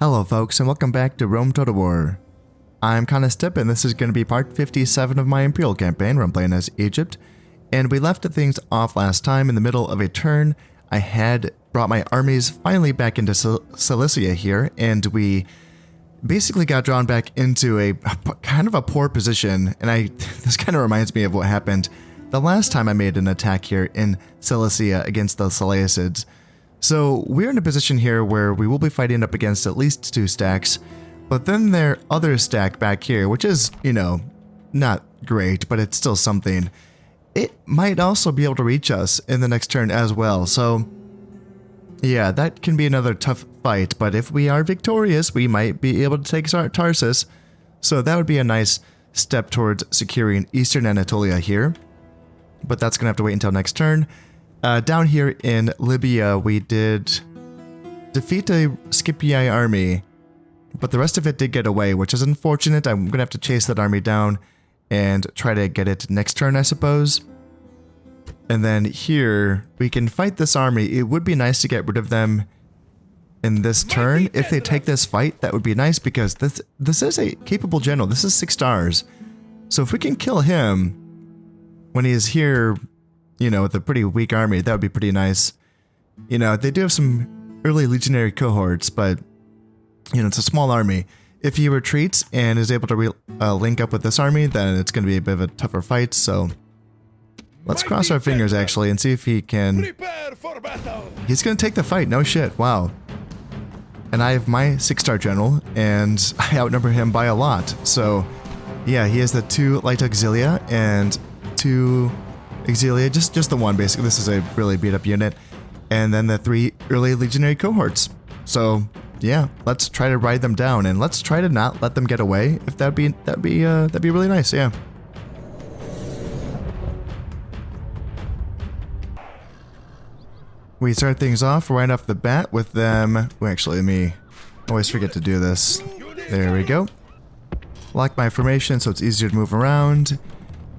Hello folks and welcome back to Rome Total War. I'm Conostip and this is going to be part 57 of my Imperial campaign where I'm playing as Egypt. And we left things off last time in the middle of a turn. I had brought my armies finally back into Cilicia here, and we basically got drawn back into a kind of a poor position. And this kind of reminds me of what happened the last time I made an attack here in Cilicia against the Seleucids. So we're in a position here where we will be fighting up against at least 2 stacks, but then their other stack back here, which is, you know, not great, but it's still something. It might also be able to reach us in the next turn as well. So yeah, that can be another tough fight, but if we are victorious, we might be able to take Tarsus. So that would be a nice step towards securing Eastern Anatolia here, but that's gonna have to wait until next turn. Down here in Libya, we did defeat a Scipii army, but the rest of it did get away, which is unfortunate. I'm going to have to chase that army down and try to get it next turn, I suppose. And then here, we can fight this army. It would be nice to get rid of them in this turn. If they take this fight, that would be nice because this is a capable general. This is 6 stars. So if we can kill him when he is here, you know, with a pretty weak army, that would be pretty nice. You know, they do have some early legionary cohorts, but, you know, it's a small army. If he retreats and is able to link up with this army, then it's going to be a bit of a tougher fight, so let's cross our fingers, actually, and see if he can... He's going to take the fight, no shit, wow. And I have my 6-star general, and I outnumber him by a lot, so yeah, he has the 2 light auxilia and 2... Auxilia, just the 1 basically. This is a really beat up unit, and then the 3 early legionary cohorts. So yeah, let's try to ride them down, and let's try to not let them get away. If that'd be really nice. Yeah. We start things off right off the bat with them. Well, actually, let me always forget to do this. There we go. Lock my formation so it's easier to move around.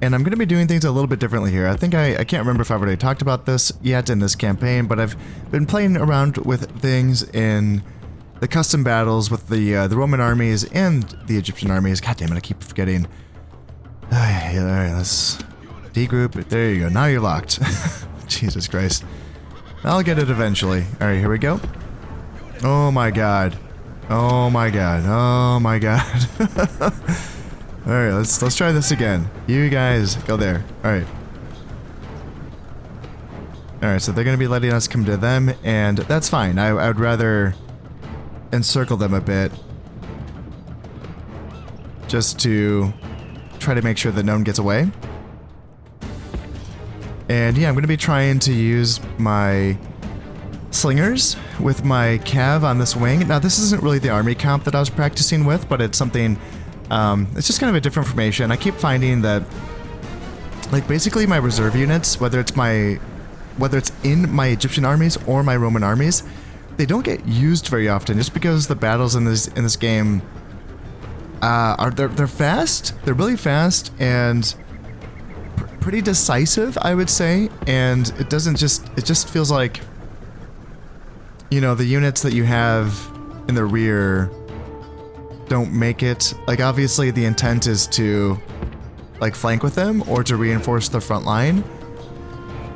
And I'm going to be doing things a little bit differently here. I think I can't remember if I've already talked about this yet in this campaign, but I've been playing around with things in the custom battles with the Roman armies and the Egyptian armies. God damn it, I keep forgetting. Alright, let's degroup. There you go. Now you're locked. Jesus Christ. I'll get it eventually. Alright, here we go. Oh my god. Oh my god. Oh my god. Alright, let's try this again. You guys, go there. Alright. Alright, so they're going to be letting us come to them, and that's fine. I would rather encircle them a bit. Just to try to make sure that no one gets away. And yeah, I'm going to be trying to use my slingers with my cav on this wing. Now, this isn't really the army comp that I was practicing with, but it's something... it's just kind of a different formation. I keep finding that, like, basically my reserve units, whether it's in my Egyptian armies or my Roman armies, they don't get used very often, just because the battles in this game they're fast. They're really fast and pretty decisive, I would say. And it just feels like, you know, the units that you have in the rear don't make it. Like, obviously the intent is to, like, flank with them or to reinforce the front line.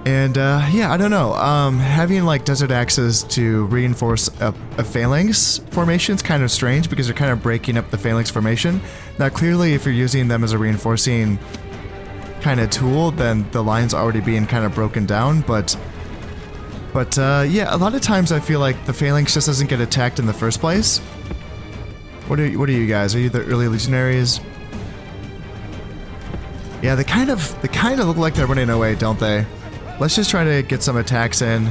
And yeah, I don't know, having like desert axes to reinforce a phalanx formation is kind of strange because you're kind of breaking up the phalanx formation. Now clearly if you're using them as a reinforcing kind of tool, then the line's already being kind of broken down, but yeah, a lot of times I feel like the phalanx just doesn't get attacked in the first place. What are you guys? Are you the early legionaries? Yeah, they kind of look like they're running away, don't they? Let's just try to get some attacks in.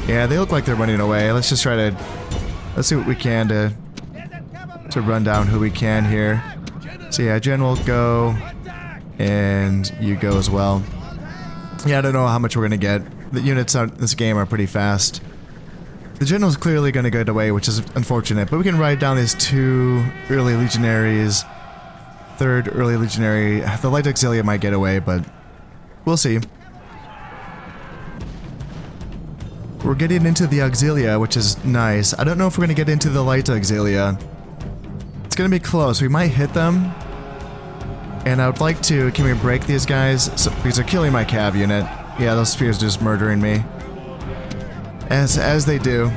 Yeah, they look like they're running away. Let's just try to... Let's see what we can to run down who we can here. So yeah, General, go. And you go as well. Yeah, I don't know how much we're going to get. The units in this game are pretty fast. The general's clearly going to get away, which is unfortunate, but we can ride down these 2 early legionaries. 3rd early legionary. The light auxilia might get away, but we'll see. We're getting into the Auxilia, which is nice. I don't know if we're going to get into the light Auxilia. It's going to be close. We might hit them. And I would like to... Can we break these guys? So, because they're killing my cav unit. Yeah, those spears are just murdering me. As they do.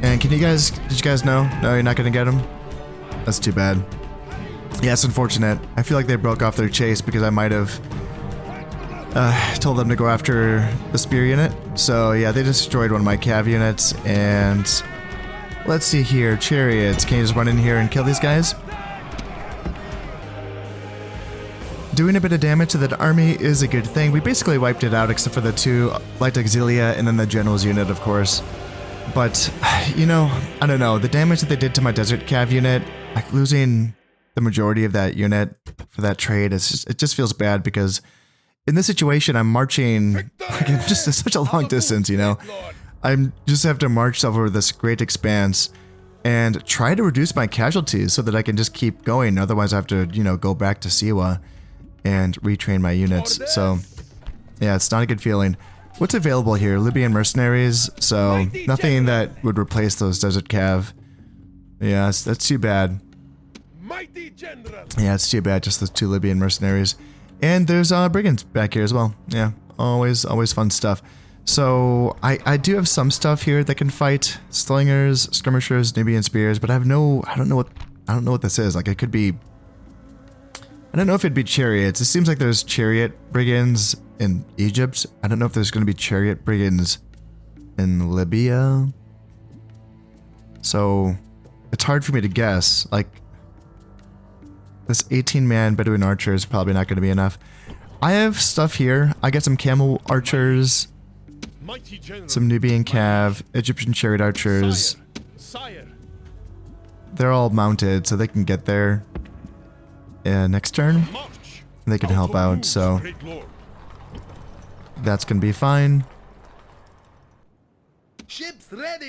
And can you guys... Did you guys know? No, you're not going to get them? That's too bad. Yeah, it's unfortunate. I feel like they broke off their chase because I might have... told them to go after the spear unit. So yeah, they destroyed one of my cav units. And let's see here, chariots. Can you just run in here and kill these guys? Doing a bit of damage to that army is a good thing. We basically wiped it out except for the 2 light auxilia and then the general's unit, of course. But you know, I don't know. The damage that they did to my desert cav unit, like losing the majority of that unit for that trade, it just feels bad because in this situation, I'm marching like, just such a long distance, you know. I'm just have to march over this great expanse and try to reduce my casualties so that I can just keep going. Otherwise, I have to, you know, go back to Siwa and retrain my units. So, yeah, it's not a good feeling. What's available here? Libyan mercenaries. So, nothing that would replace those desert cav. Yeah, that's too bad. Yeah, it's too bad. Just those 2 Libyan mercenaries. And there's brigands back here as well. Yeah, always fun stuff. So I do have some stuff here that can fight slingers, skirmishers, Nubian spears, but I don't know what this is. Like it could be. I don't know if it'd be chariots. It seems like there's chariot brigands in Egypt. I don't know if there's going to be chariot brigands in Libya. So it's hard for me to guess. Like. This 18-man Bedouin archer is probably not going to be enough. I have stuff here. I got some camel archers, some Nubian cav, Egyptian chariot archers. They're all mounted, so they can get there next turn. They can help out, so that's going to be fine.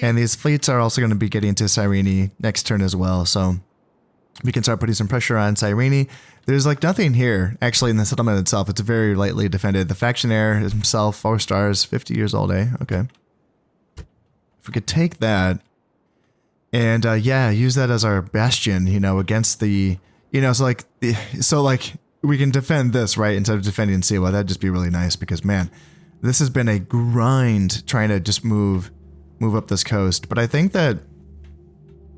And these fleets are also going to be getting to Cyrene next turn as well, so... We can start putting some pressure on Cyrene. There's like nothing here, actually, in the settlement itself. It's very lightly defended. The factionaire himself, 4 stars, 50 years old, eh? Okay. If we could take that and, yeah, use that as our bastion, you know, against the, you know, so like we can defend this, right, instead of defending Siwa. That'd just be really nice because, man, this has been a grind trying to just move up this coast. But I think that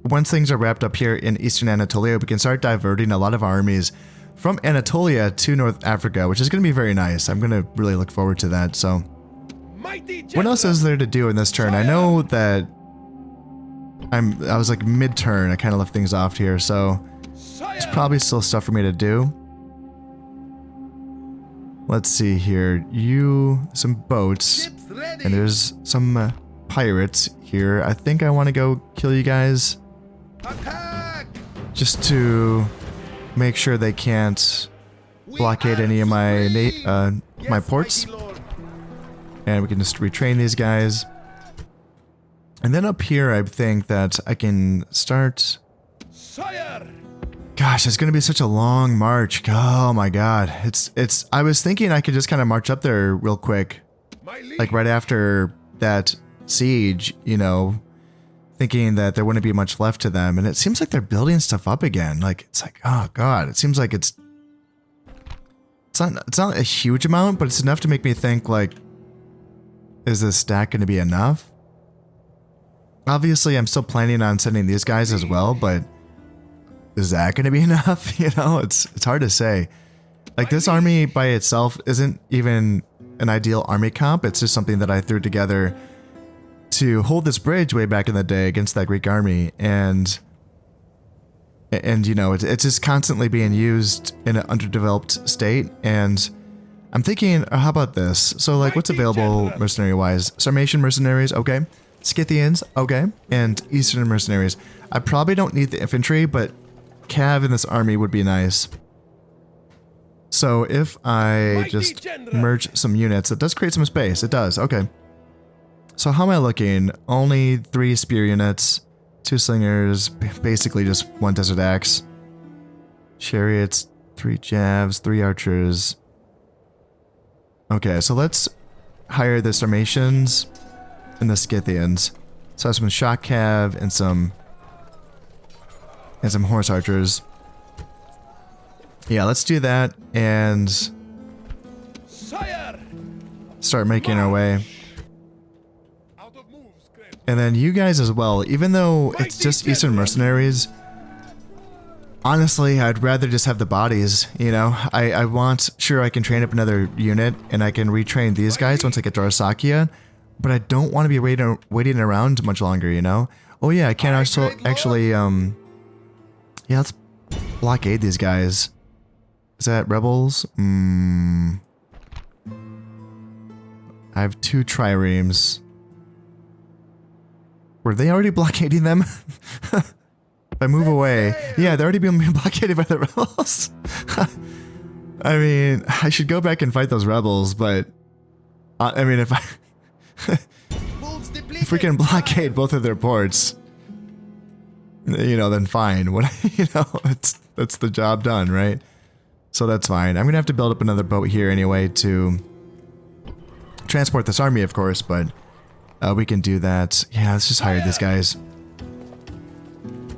once things are wrapped up here in Eastern Anatolia, we can start diverting a lot of armies from Anatolia to North Africa, which is going to be very nice. I'm going to really look forward to that. So, what else is there to do in this turn? I know that I was like mid-turn. I kind of left things off here, so there's probably still stuff for me to do. Let's see here. Some boats, and there's some pirates here. I think I want to go kill you guys. Just to make sure they can't blockade any of my my ports. And we can just retrain these guys. And then up here, I think that I can start... Gosh, it's going to be such a long march. Oh my god. I was thinking I could just kind of march up there real quick. Like right after that siege, you know, thinking that there wouldn't be much left to them. And it seems like they're building stuff up again. Like, it's like, oh god, it seems like it's not a huge amount, but it's enough to make me think, like, is this stack going to be enough? Obviously, I'm still planning on sending these guys as well, but is that going to be enough? You know, it's hard to say. Like, this army by itself isn't even an ideal army comp. It's just something that I threw together to hold this bridge way back in the day against that Greek army, and you know, it's just constantly being used in an underdeveloped state. And I'm thinking, how about this? So, like, what's available mercenary-wise? Sarmatian mercenaries, okay. Scythians, okay. And Eastern mercenaries. I probably don't need the infantry, but cav in this army would be nice. So if I just merge some units, it does create some space. It does, okay. So how am I looking? Only 3 spear units, 2 slingers, basically just 1 desert axe. Chariots, 3 javs, 3 archers. Okay, so let's hire the Sarmatians. and the Scythians. So I have some shock cav and some horse archers. Yeah, let's do that and start making our way. And then you guys as well, even though it's just Eastern Mercenaries, honestly, I'd rather just have the bodies, you know? I want, sure, I can train up another unit and I can retrain these guys once I get to Arsacia, but I don't want to be waiting around much longer, you know? Oh yeah, I can also actually, yeah, let's blockade these guys. Is that rebels? I have 2 triremes. Were they already blockading them? If I move away, yeah, they're already being blockaded by the rebels. I mean, I should go back and fight those rebels, but I mean, if we can blockade both of their ports, you know, then fine. What, you know, that's the job done, right? So that's fine. I'm gonna have to build up another boat here anyway to transport this army, of course, but we can do that. Yeah, let's just hire these guys.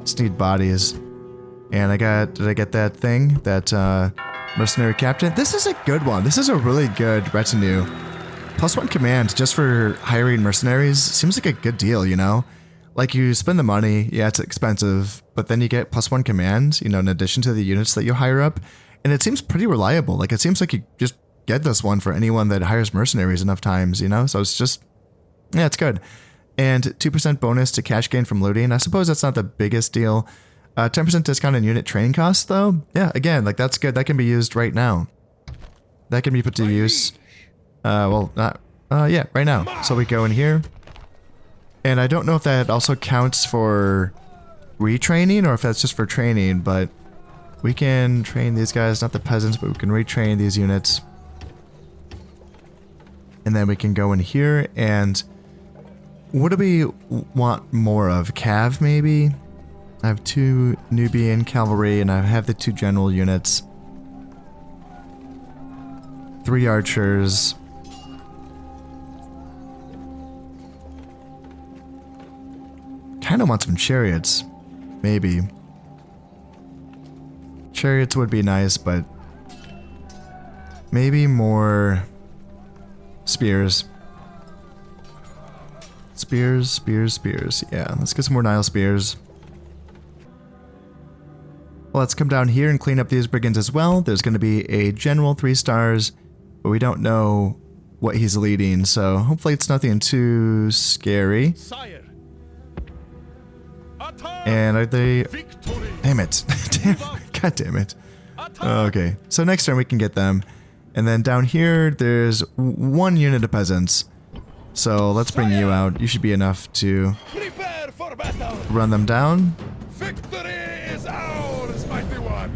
Just need bodies. And did I get that thing? That mercenary captain? This is a good one. This is a really good retinue. +1 command just for hiring mercenaries seems like a good deal, you know? Like, you spend the money, yeah, it's expensive, but then you get +1 command, you know, in addition to the units that you hire up. And it seems pretty reliable. Like, it seems like you just get this one for anyone that hires mercenaries enough times, you know? So it's just, yeah, it's good. And 2% bonus to cash gain from looting. I suppose that's not the biggest deal. 10% discount in unit training costs, though. Yeah, again, like, that's good. That can be used right now. That can be put to use. Well, not, yeah, right now. So we go in here. And I don't know if that also counts for retraining or if that's just for training, but we can train these guys, not the peasants, but we can retrain these units. And then we can go in here and what do we want more of? Cav, maybe? I have 2 Nubian cavalry and I have the 2 general units. 3 archers. Kinda want some chariots. Maybe. Chariots would be nice, but maybe more spears. Spears. Yeah, let's get some more Nile spears. Well, let's come down here and clean up these brigands as well. There's going to be a general 3 stars, but we don't know what he's leading, so hopefully it's nothing too scary. And are they... Damn it. God damn it. Okay, so next turn we can get them. And then down here, there's 1 unit of peasants. So let's bring you out. You should be enough to run them down. Victory is ours, mighty one.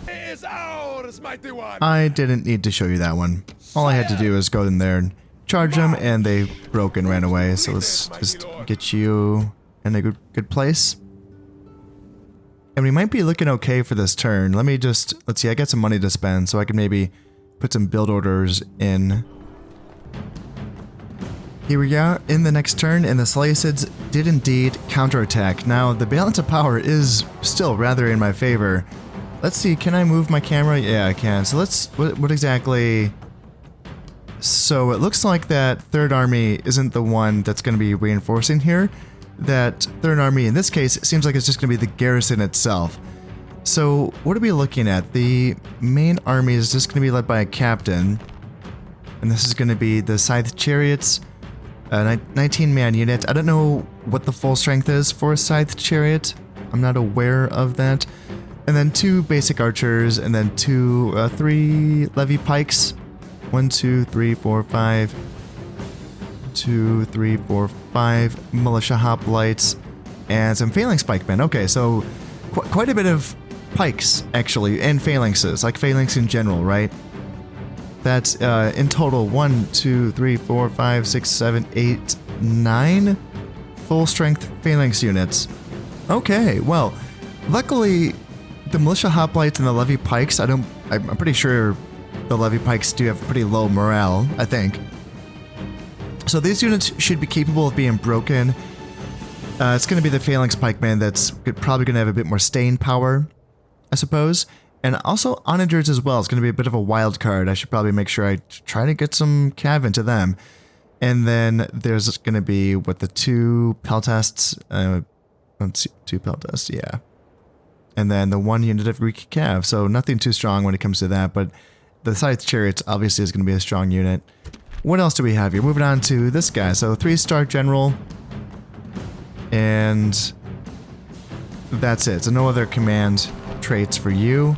It is ours, mighty one. I didn't need to show you that one. All I had to do was go in there and charge them, and they broke and ran away. So let's just get you in a good place. And we might be looking okay for this turn. Let's see, I got some money to spend, so I can maybe put some build orders in. Here we are in the next turn, and the Seleucids did indeed counterattack. Now, the balance of power is still rather in my favor. Let's see, can I move my camera? Yeah, I can. So what exactly... So it looks like that third army isn't the one that's going to be reinforcing here. That third army, in this case, it seems like it's just going to be the garrison itself. So what are we looking at? The main army is just going to be led by a captain. And this is going to be the Scythe Chariots. 19-man unit. I don't know what the full strength is for a Scythe Chariot. I'm not aware of that. And then 2 basic archers, and then 3 levy pikes. 1, 2, 3, 4, 5. 2, 3, 4, 5 militia hoplites, and some phalanx pikemen. Okay, so quite a bit of pikes, actually, and phalanxes, like phalanx in general, right? That's in total 1, 2, 3, 4, 5, 6, 7, 8, 9 full strength phalanx units. Okay, well, luckily the militia hoplites and the levy pikes, I'm pretty sure the levy pikes do have pretty low morale, I think. So these units should be capable of being broken. It's going to be the Phalanx Pikeman that's probably going to have a bit more staying power, I suppose. And also Onagers as well. It's going to be a bit of a wild card. I should probably make sure I try to get some cav into them. And then there's going to be, what, the 2 Peltasts? Let's see, 2 Peltasts, yeah. And then the 1 unit of Greek cav. So nothing too strong when it comes to that, but the Scythe Chariots obviously is going to be a strong unit. What else do we have here? Moving on to this guy. So 3-star general. And that's it. So no other command traits for you.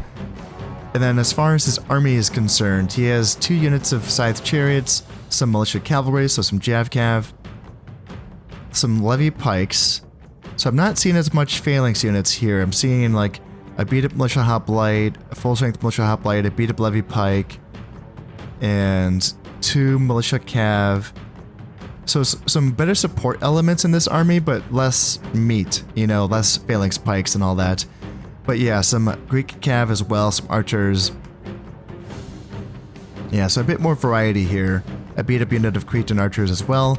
And then as far as his army is concerned, he has 2 units of Scythe Chariots, some Militia Cavalry, so some Javcav, some Levy Pikes. So I'm not seeing as much Phalanx units here. I'm seeing like a beat-up Militia Hoplite, a full-strength Militia Hoplite, a beat-up Levy Pike, and 2 Militia Cav. So some better support elements in this army, but less meat, you know, less Phalanx Pikes and all that. But yeah, some Greek Cav as well, some Archers. Yeah, so a bit more variety here. A beat-up unit of Cretan Archers as well.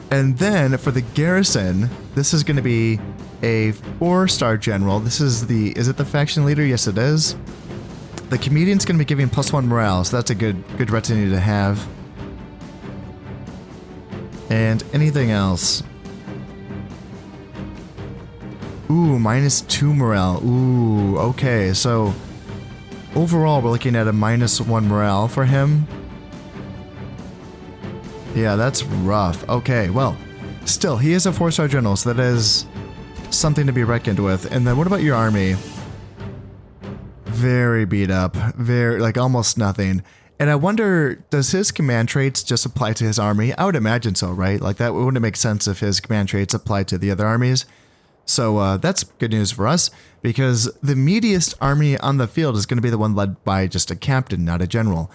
And then for the garrison, this is going to be a 4-star general. This is is it the faction leader? Yes, it is. The comedian's going to be giving +1 morale, so that's a good retinue to have. And anything else? Ooh, -2 morale. Ooh, okay, so overall we're looking at a -1 morale for him. Yeah, that's rough. Okay, well, still, he is a 4-star general, so that is something to be reckoned with. And then what about your army? Very beat up. Very, like, almost nothing. And I wonder, does his command traits just apply to his army? I would imagine so, right? Like, that wouldn't make sense if his command traits applied to the other armies. So that's good news for us, because the meatiest army on the field is going to be the one led by just a captain, not a general.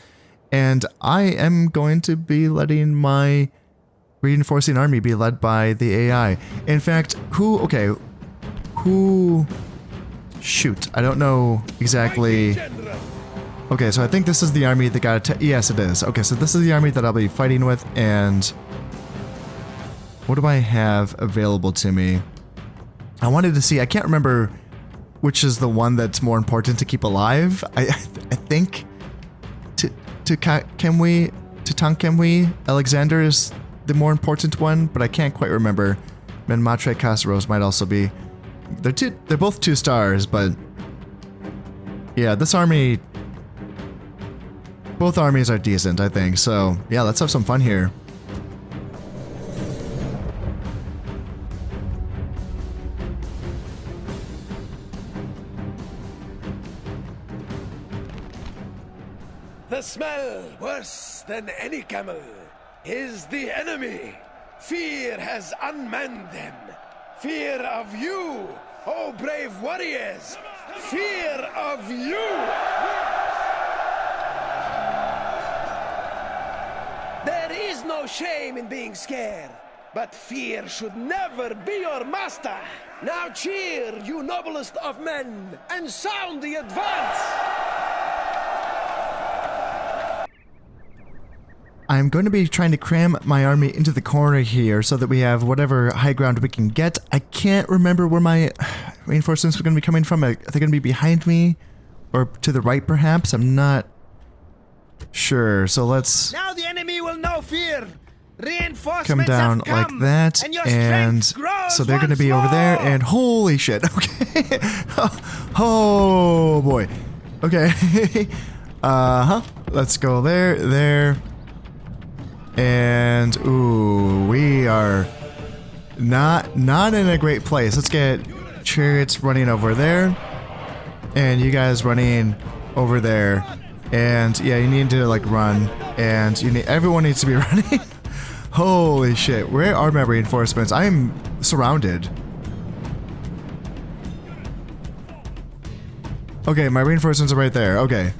And I am going to be letting my reinforcing army be led by the AI. In fact, shoot, I don't know exactly. Okay, so I think this is the army that got attacked. Yes, it is. Okay, so this is the army that I'll be fighting with, and what do I have available to me? I wanted to see, I can't remember which is the one that's more important to keep alive. I think Tutankhamun Alexander is the more important one, but I can't quite remember. Menmatre Khosrows might also be. They're both 2 stars, but yeah, this army, both armies are decent, I think. So yeah, let's have some fun here. The smell, worse than any camel, is the enemy. Fear has unmanned them. Fear of you, oh brave warriors. Fear of you. There is no shame in being scared, but fear should never be your master. Now cheer, you noblest of men, and sound the advance. I'm going to be trying to cram my army into the corner here so that we have whatever high ground we can get. I can't remember where my reinforcements are going to be coming from. Are they going to be behind me or to the right perhaps? I'm not sure. So let's now the enemy will know fear. Reinforcements come down have come, like that, and so they're going to be over there, and holy shit. Okay. Oh boy. Okay. Let's go there. And ooh, we are not in a great place. Let's get chariots running over there, and you guys running over there. And yeah, you need to like run, and everyone needs to be running. Holy shit! Where are my reinforcements? I am surrounded. Okay, my reinforcements are right there. Okay.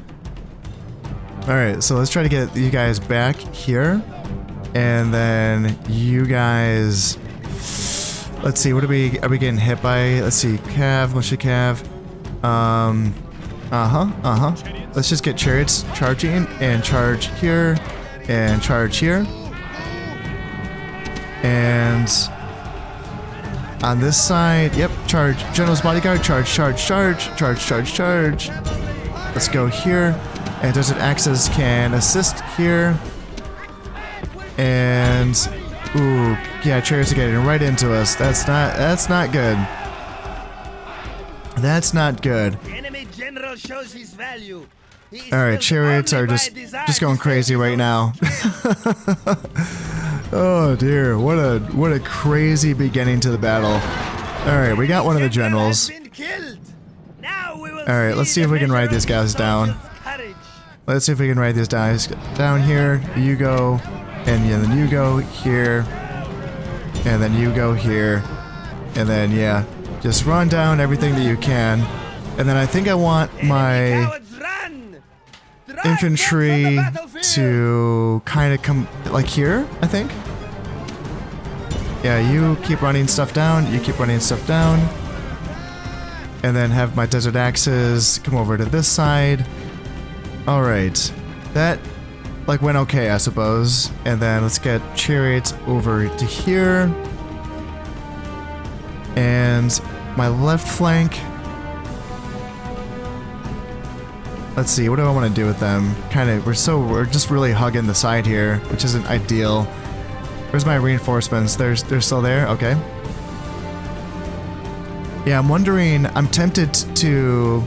All right, so let's try to get you guys back here. And then you guys, let's see, what are we getting hit by? Let's see, Cav, militia Cav. Let's just get chariots charging and charge here and charge here. And on this side, yep, charge. General's bodyguard, charge, charge, charge, charge, charge, charge. Let's go here. And Desert Axes can assist here. And ooh, yeah, chariots are getting right into us. That's not good. That's not good. The enemy general shows his value. All right, chariots are just going crazy right now. Oh dear, what a crazy beginning to the battle. All right, we got one of the generals. All right, let's see if we can ride these guys down. Let's see if we can ride these guys down here. You go, and yeah, then you go here, and then you go here, and then yeah, just run down everything that you can. And then I think I want my infantry to kind of come like here, I think. Yeah, you keep running stuff down, you keep running stuff down. And then have my Desert Axes come over to this side. Alright. That like went okay, I suppose. And then let's get chariots over to here. And my left flank. Let's see, what do I want to do with them? We're just really hugging the side here, which isn't ideal. Where's my reinforcements? They're still there? Okay. Yeah, I'm wondering, I'm tempted to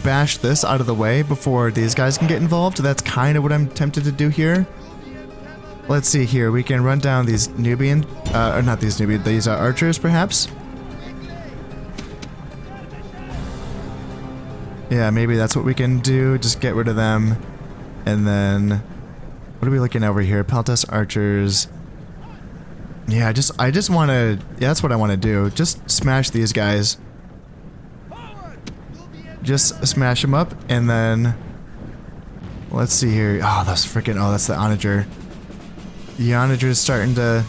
bash this out of the way before these guys can get involved. That's kind of what I'm tempted to do here. Let's see here, we can run down these Nubian, or not these Nubian, these archers perhaps. Yeah, maybe that's what we can do. Just get rid of them. And then, what are we looking over here? Peltas archers. Yeah, I just want to, yeah, that's what I want to do. Just smash these guys. Just smash them up, and then, let's see here. Oh, that's the Onager. The Onager is starting to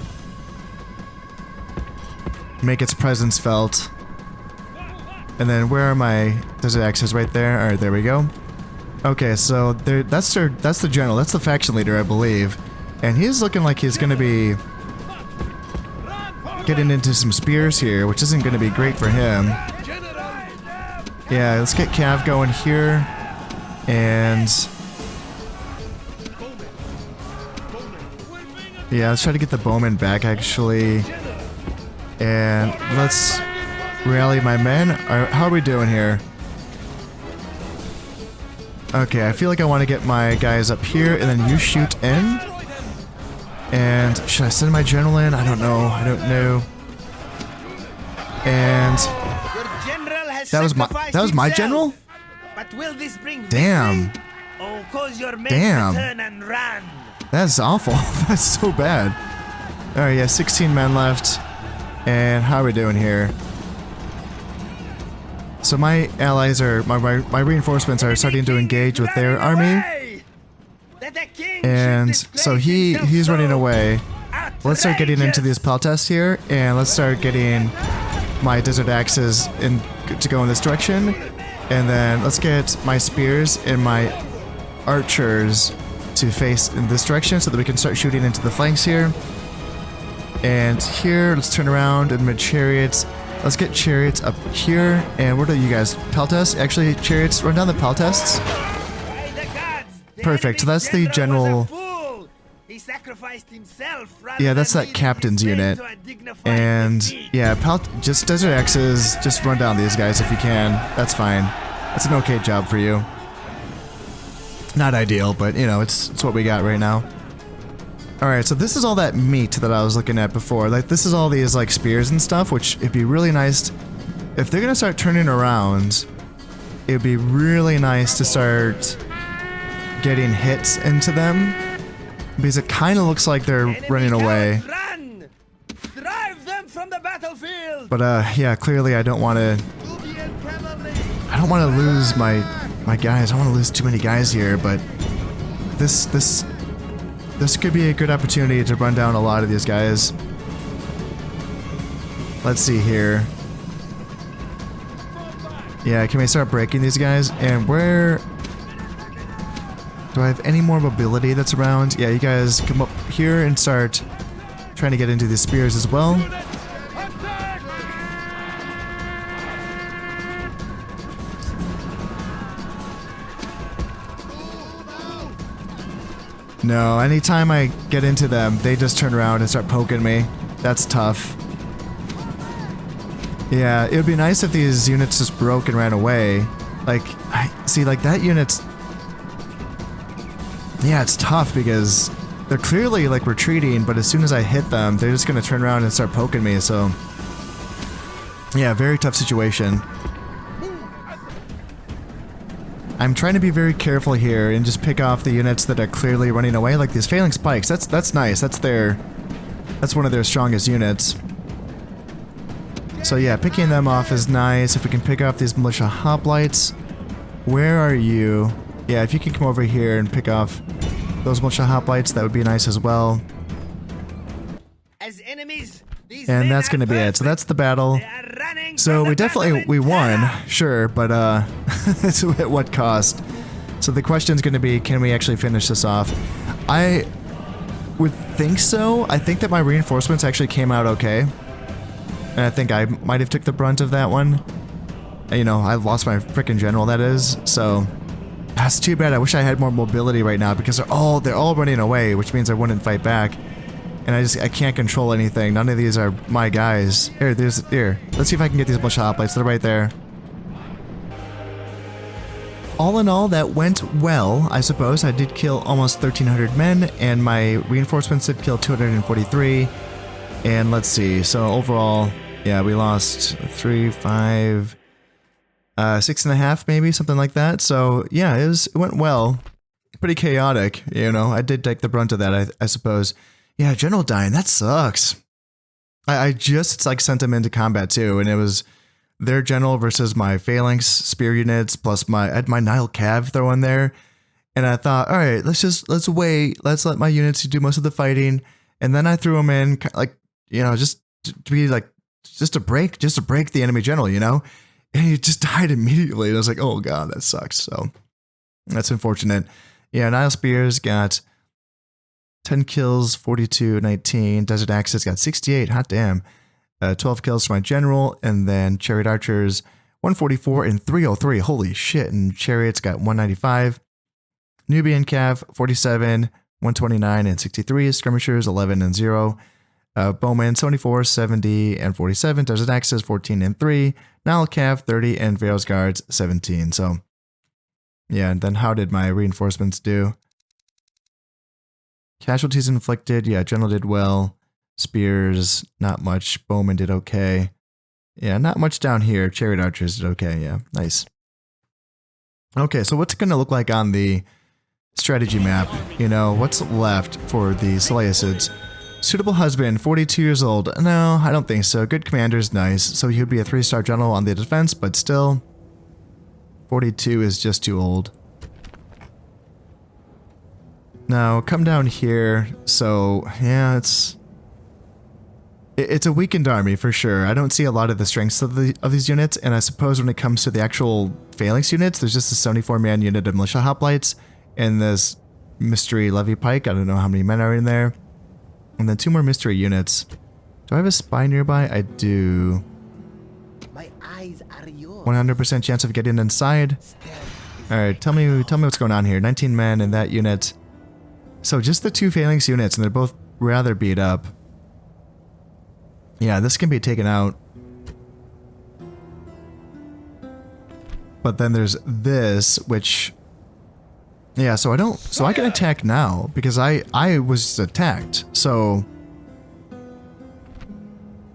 make its presence felt. And then where are my Desert Axes? Right there. Alright, there we go. Okay, so that's the general. That's the faction leader, I believe. And he's looking like he's going to be getting into some spears here, which isn't going to be great for him. Yeah, let's get Cav going here. And yeah, let's try to get the bowmen back, actually. And let's rally my men. How are we doing here? Okay, I feel like I want to get my guys up here, and then you shoot in. And should I send my general in? I don't know. And that was my general? But will this bring damn. Victory? Oh, cause your men damn. to turn and run. That's awful. That's so bad. Alright, yeah, 16 men left. And how are we doing here? So my allies are, my reinforcements are starting to engage with their army. And so he's running away. Let's start getting into these Peltas here, and let's start getting my Desert Axes to go in this direction. And then let's get my spears and my archers to face in this direction so that we can start shooting into the flanks here. And here, let's turn around and mid chariots. Let's get chariots up here. And what are you guys? Peltas? Actually, chariots, run down the Peltas. Perfect. So that's the general. Yeah, that's that captain's unit. And yeah, just Desert Axes, just run down these guys if you can. That's fine. That's an okay job for you. Not ideal, but you know, it's what we got right now. Alright, so this is all that meat that I was looking at before. Like, this is all these, like, spears and stuff, which it'd be really nice. If they're gonna start turning around, it'd be really nice to start getting hits into them. Because it kind of looks like they're running away. Run! Drive them from the battlefield! But, yeah, clearly I don't want to lose my guys. I don't want to lose too many guys here, but this could be a good opportunity to run down a lot of these guys. Let's see here. Yeah, can we start breaking these guys? And where... do I have any more mobility that's around? Yeah, you guys come up here and start Trying to get into the spears as well. No, anytime I get into them, they just turn around and start poking me. That's tough. Yeah, it would be nice if these units just broke and ran away. Like, see, like that unit's... Yeah, it's tough because they're clearly like retreating, but as soon as I hit them, they're just gonna turn around and start poking me, so... Yeah, very tough situation. I'm trying to be very careful here and just pick off the units that are clearly running away, like these Failing Spikes. That's nice. That's one of their strongest units. So yeah, picking them off is nice. If we can pick off these Militia Hoplites. Where are you? Yeah, if you can come over here and pick off those Militia Hoplites, that would be nice as well. As enemies, and that's going to be it. So that's the battle. So we definitely won, sure, but it's at what cost? So the question is going to be, can we actually finish this off? I would think so. I think that my reinforcements actually came out okay. And I think I might have took the brunt of that one. You know, I lost my frickin' general, that is. So that's too bad. I wish I had more mobility right now because they're all running away, which means I wouldn't fight back. And I can't control anything. None of these are my guys. Here. Let's see if I can get these Militia Hoplites. They're right there. All in all, that went well, I suppose. I did kill almost 1,300 men, and my reinforcements did kill 243. And let's see. So overall, yeah, we lost 3, 5, 6.5, maybe something like that. So yeah, it went well. Pretty chaotic, you know. I did take the brunt of that, I suppose. Yeah, General dying, that sucks. I just like sent him into combat too, and it was their general versus my Phalanx spear units plus I had my Nile Cav throw in there, and I thought, all right, let's wait, let's let my units do most of the fighting, and then I threw them in like, you know, just to be like just to break the enemy general, you know, and he just died immediately, and I was like, oh god, that sucks. So that's unfortunate. Yeah, Nile Spears got 10 kills, 42, 19. Desert Axis got 68. Hot damn. 12 kills for my general. And then Chariot Archers, 144 and 303. Holy shit. And Chariots got 195. Nubian Cav, 47, 129 and 63. Skirmishers, 11 and 0. Bowman, 74, 70 and 47. Desert Axis, 14 and 3. Nile Cav, 30. And Vales Guards, 17. So, yeah. And then how did my reinforcements do? Casualties inflicted, yeah, General did well. Spears, not much. Bowman did okay. Yeah, not much down here. Chariot Archers did okay, yeah, nice. Okay, so what's it going to look like on the strategy map? You know, what's left for the Seleucids? Suitable husband, 42 years old. No, I don't think so. Good commander is nice. So he would be a 3-star general on the defense, but still, 42 is just too old. Now, come down here, so, yeah, it's a weakened army, for sure. I don't see a lot of the strengths of these units, and I suppose when it comes to the actual Phalanx units, there's just a 74-man unit of Militia Hoplites, and this Mystery Levy Pike, I don't know how many men are in there, and then 2 more Mystery units. Do I have a spy nearby? I do. My eyes are yours. 100% chance of getting inside. Alright, tell me what's going on here. 19 men in that unit. So just the 2 Phalanx units, and they're both rather beat up. Yeah, this can be taken out. But then there's this, which... Yeah, so I can attack now, because I was attacked, so...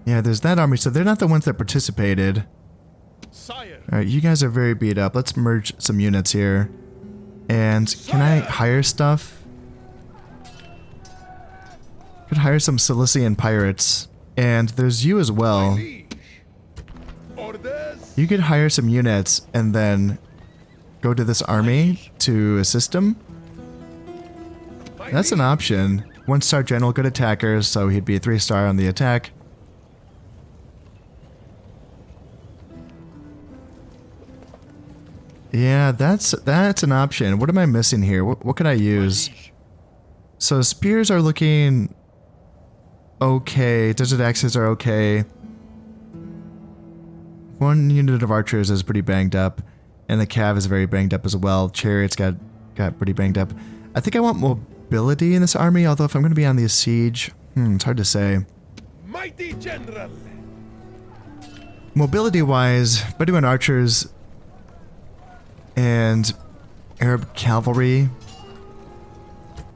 Yeah, there's that army, so they're not the ones that participated. Alright, you guys are very beat up. Let's merge some units here. And can I hire stuff? Could hire some Cilician pirates. And there's you as well. You could hire some units and then go to this army to assist them. That's an option. 1-star general, good attackers, so he'd be a 3-star on the attack. Yeah, that's an option. What am I missing here? What could I use? So spears are looking okay. Desert Axes are okay. One unit of archers is pretty banged up. And the cav is very banged up as well. Chariots got pretty banged up. I think I want mobility in this army, although if I'm going to be on the siege, it's hard to say. Mighty General. Mobility-wise, Bedouin archers and Arab cavalry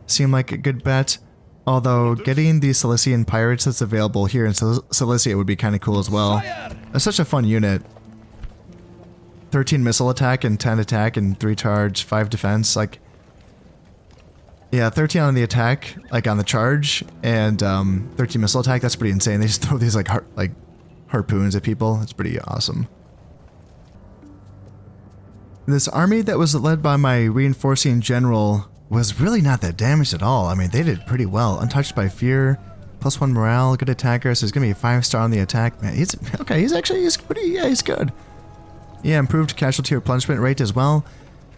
seem like a good bet. Although getting the Cilician pirates that's available here in Cilicia would be kind of cool as well. It's such a fun unit. 13 missile attack and 10 attack and 3 charge, 5 defense. Like, yeah, 13 on the attack, like on the charge, and 13 missile attack. That's pretty insane. They just throw these like harpoons at people. It's pretty awesome. This army that was led by my reinforcing general was really not that damaged at all. I mean, they did pretty well. Untouched by fear, +1 morale, good attacker. So he's gonna be a 5-star on the attack. Man, he's okay. He's pretty. Yeah, he's good. Yeah, improved casualty replenishment rate as well.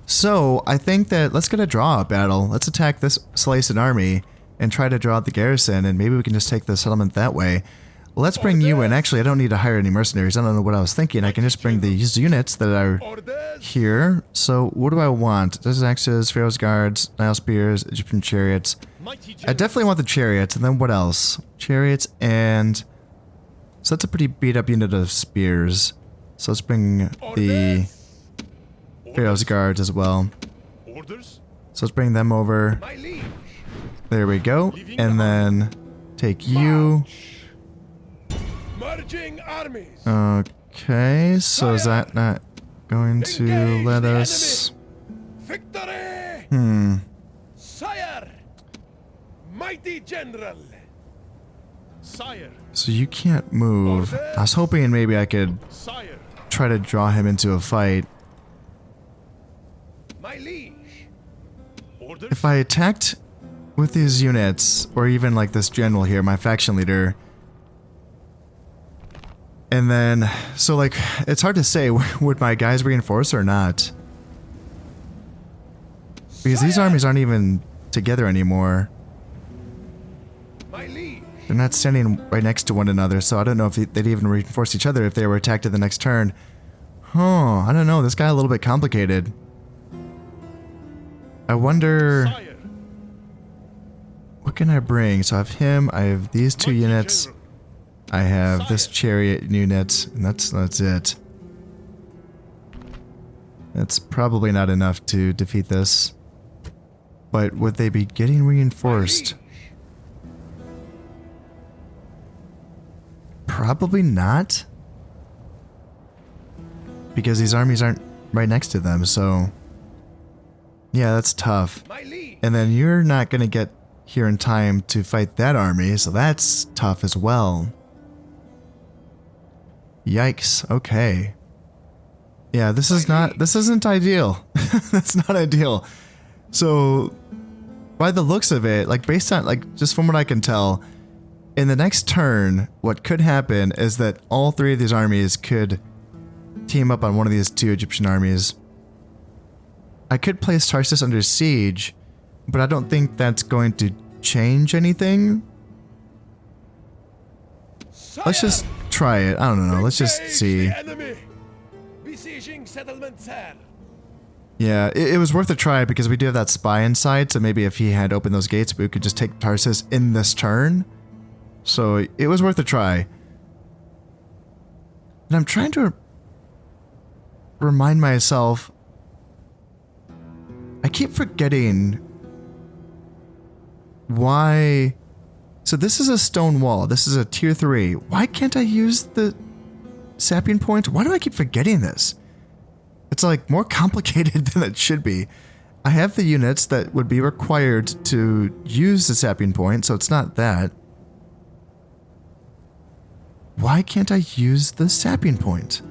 So I think that let's get a draw battle. Let's attack this Cilician army and try to draw out the garrison, and maybe we can just take the settlement that way. Let's bring you in. Actually, I don't need to hire any mercenaries. I don't know what I was thinking. I can just bring these units that are here. So what do I want? Desert Axes, Pharaoh's Guards, Nile Spears, Egyptian Chariots. I definitely want the Chariots, and then what else? Chariots and... So that's a pretty beat up unit of spears. So let's bring the Pharaoh's Guards as well. So let's bring them over. There we go. And then take you. Okay, so is that not going to let us... Sire, mighty general. Sire. So you can't move. I was hoping maybe I could try to draw him into a fight. My liege. If I attacked with these units, or even like this general here, my faction leader, and then, so like, it's hard to say, would my guys reinforce or not? Because these armies aren't even together anymore. My liege. They're not standing right next to one another, so I don't know if they'd even reinforce each other if they were attacked at the next turn. Huh, I don't know, this guy a little bit complicated. I wonder... What can I bring? So I have him, I have these 2 units, I have this chariot unit, and that's it. That's probably not enough to defeat this. But would they be getting reinforced? Probably not. Because these armies aren't right next to them, so... Yeah, that's tough. And then you're not going to get here in time to fight that army, so that's tough as well. Yikes, okay. Yeah, this isn't ideal. That's not ideal. So, by the looks of it, like based on, like, just from what I can tell, in the next turn, what could happen is that all 3 of these armies could team up on one of these 2 Egyptian armies. I could place Tarsus under siege, but I don't think that's going to change anything. Let's just try it. I don't know. Let's just see. Besieging settlement, sir. Yeah, it was worth a try because we do have that spy inside, so maybe if he had opened those gates, we could just take Tarsus in this turn. So it was worth a try. And I'm trying to remind myself. I keep forgetting why. So this is a stone wall. This is a tier 3. Why can't I use the sapient point? Why do I keep forgetting this? It's like more complicated than it should be. I have the units that would be required to use the sapient point, so it's not that. Why can't I use the sapient point?